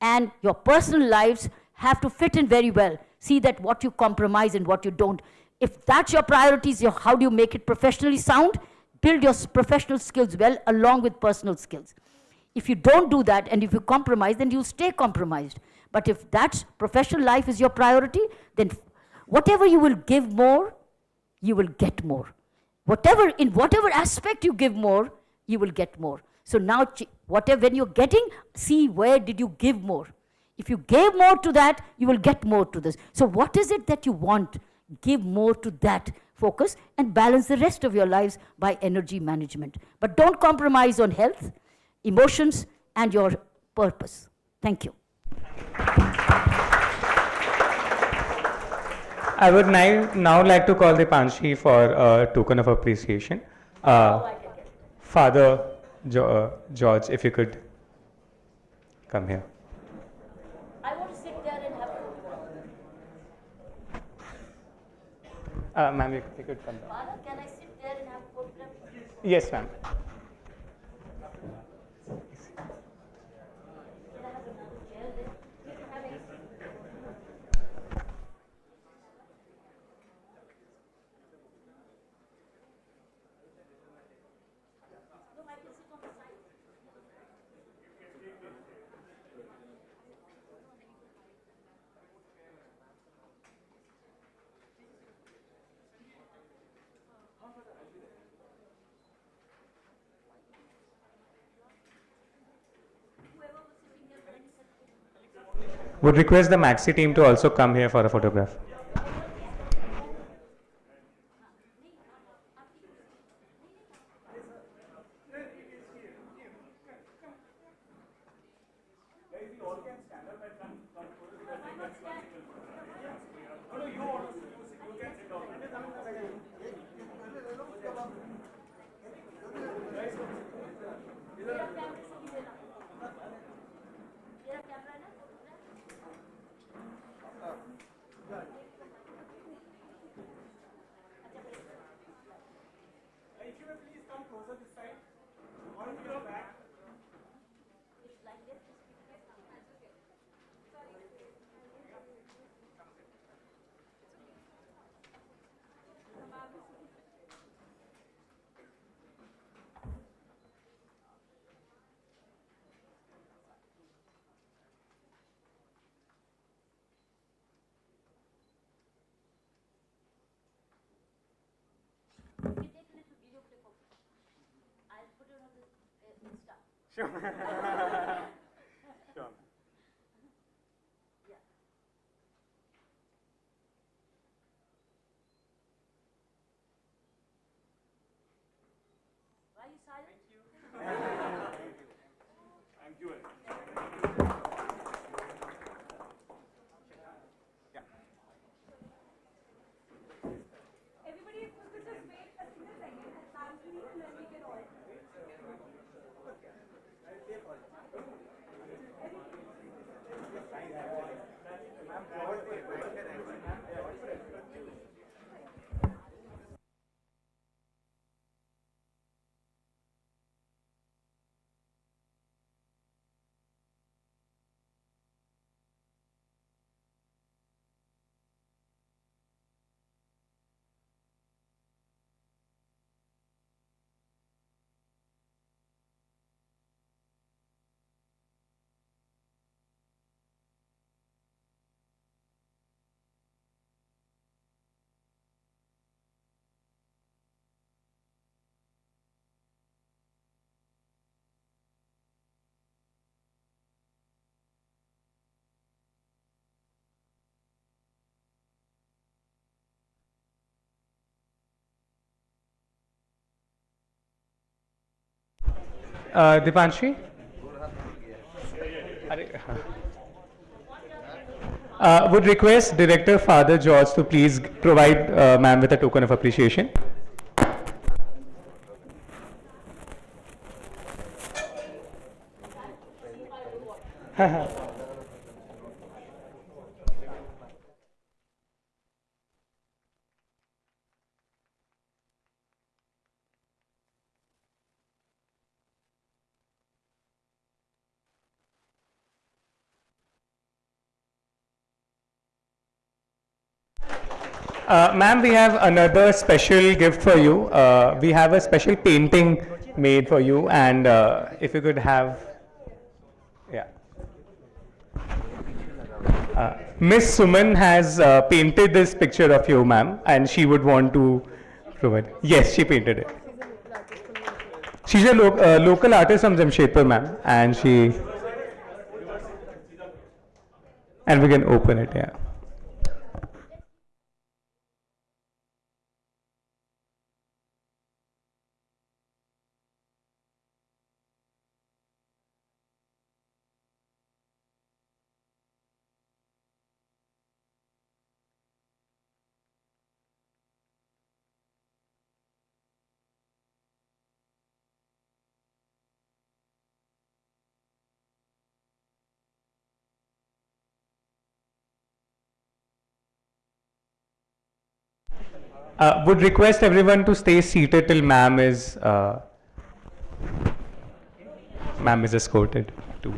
And your personal lives have to fit in very well. See that what you compromise and what you don't. If that's your priorities, how do you make it professionally sound? Build your professional skills well along with personal skills. If you don't do that and if you compromise, then you'll stay compromised. But if that's professional life is your priority, then whatever you will give more, you will get more. In whatever aspect you give more, you will get more. So now, when you're getting, see where did you give more. If you gave more to that, you will get more to this. So what is it that you want? Give more to that focus and balance the rest of your lives by energy management. But don't compromise on health, emotions, and your purpose. Thank you. I would now like to call the Panshi for a token of appreciation. Father George, if you could come here. I want to sit there and have ma'am, you could come down. Father, can I sit there and have photograph? Yes, ma'am. Would request the Maxi team to also come here for a photograph. Sure. Sure. Why are you silent? Thank you. Everybody is supposed to just wait a single second and thank you and then we can all. Dipanshi? Would request Director Father George to please provide ma'am with a token of appreciation. Ma'am, we have another special gift for you. We have a special painting made for you, and if you could have, yeah. Miss Suman has painted this picture of you, ma'am, and she would want to provide. Yes, she painted it. She's a local artist from Jamshedpur, ma'am, and we can open it, yeah. Would request everyone to stay seated till ma'am is escorted to.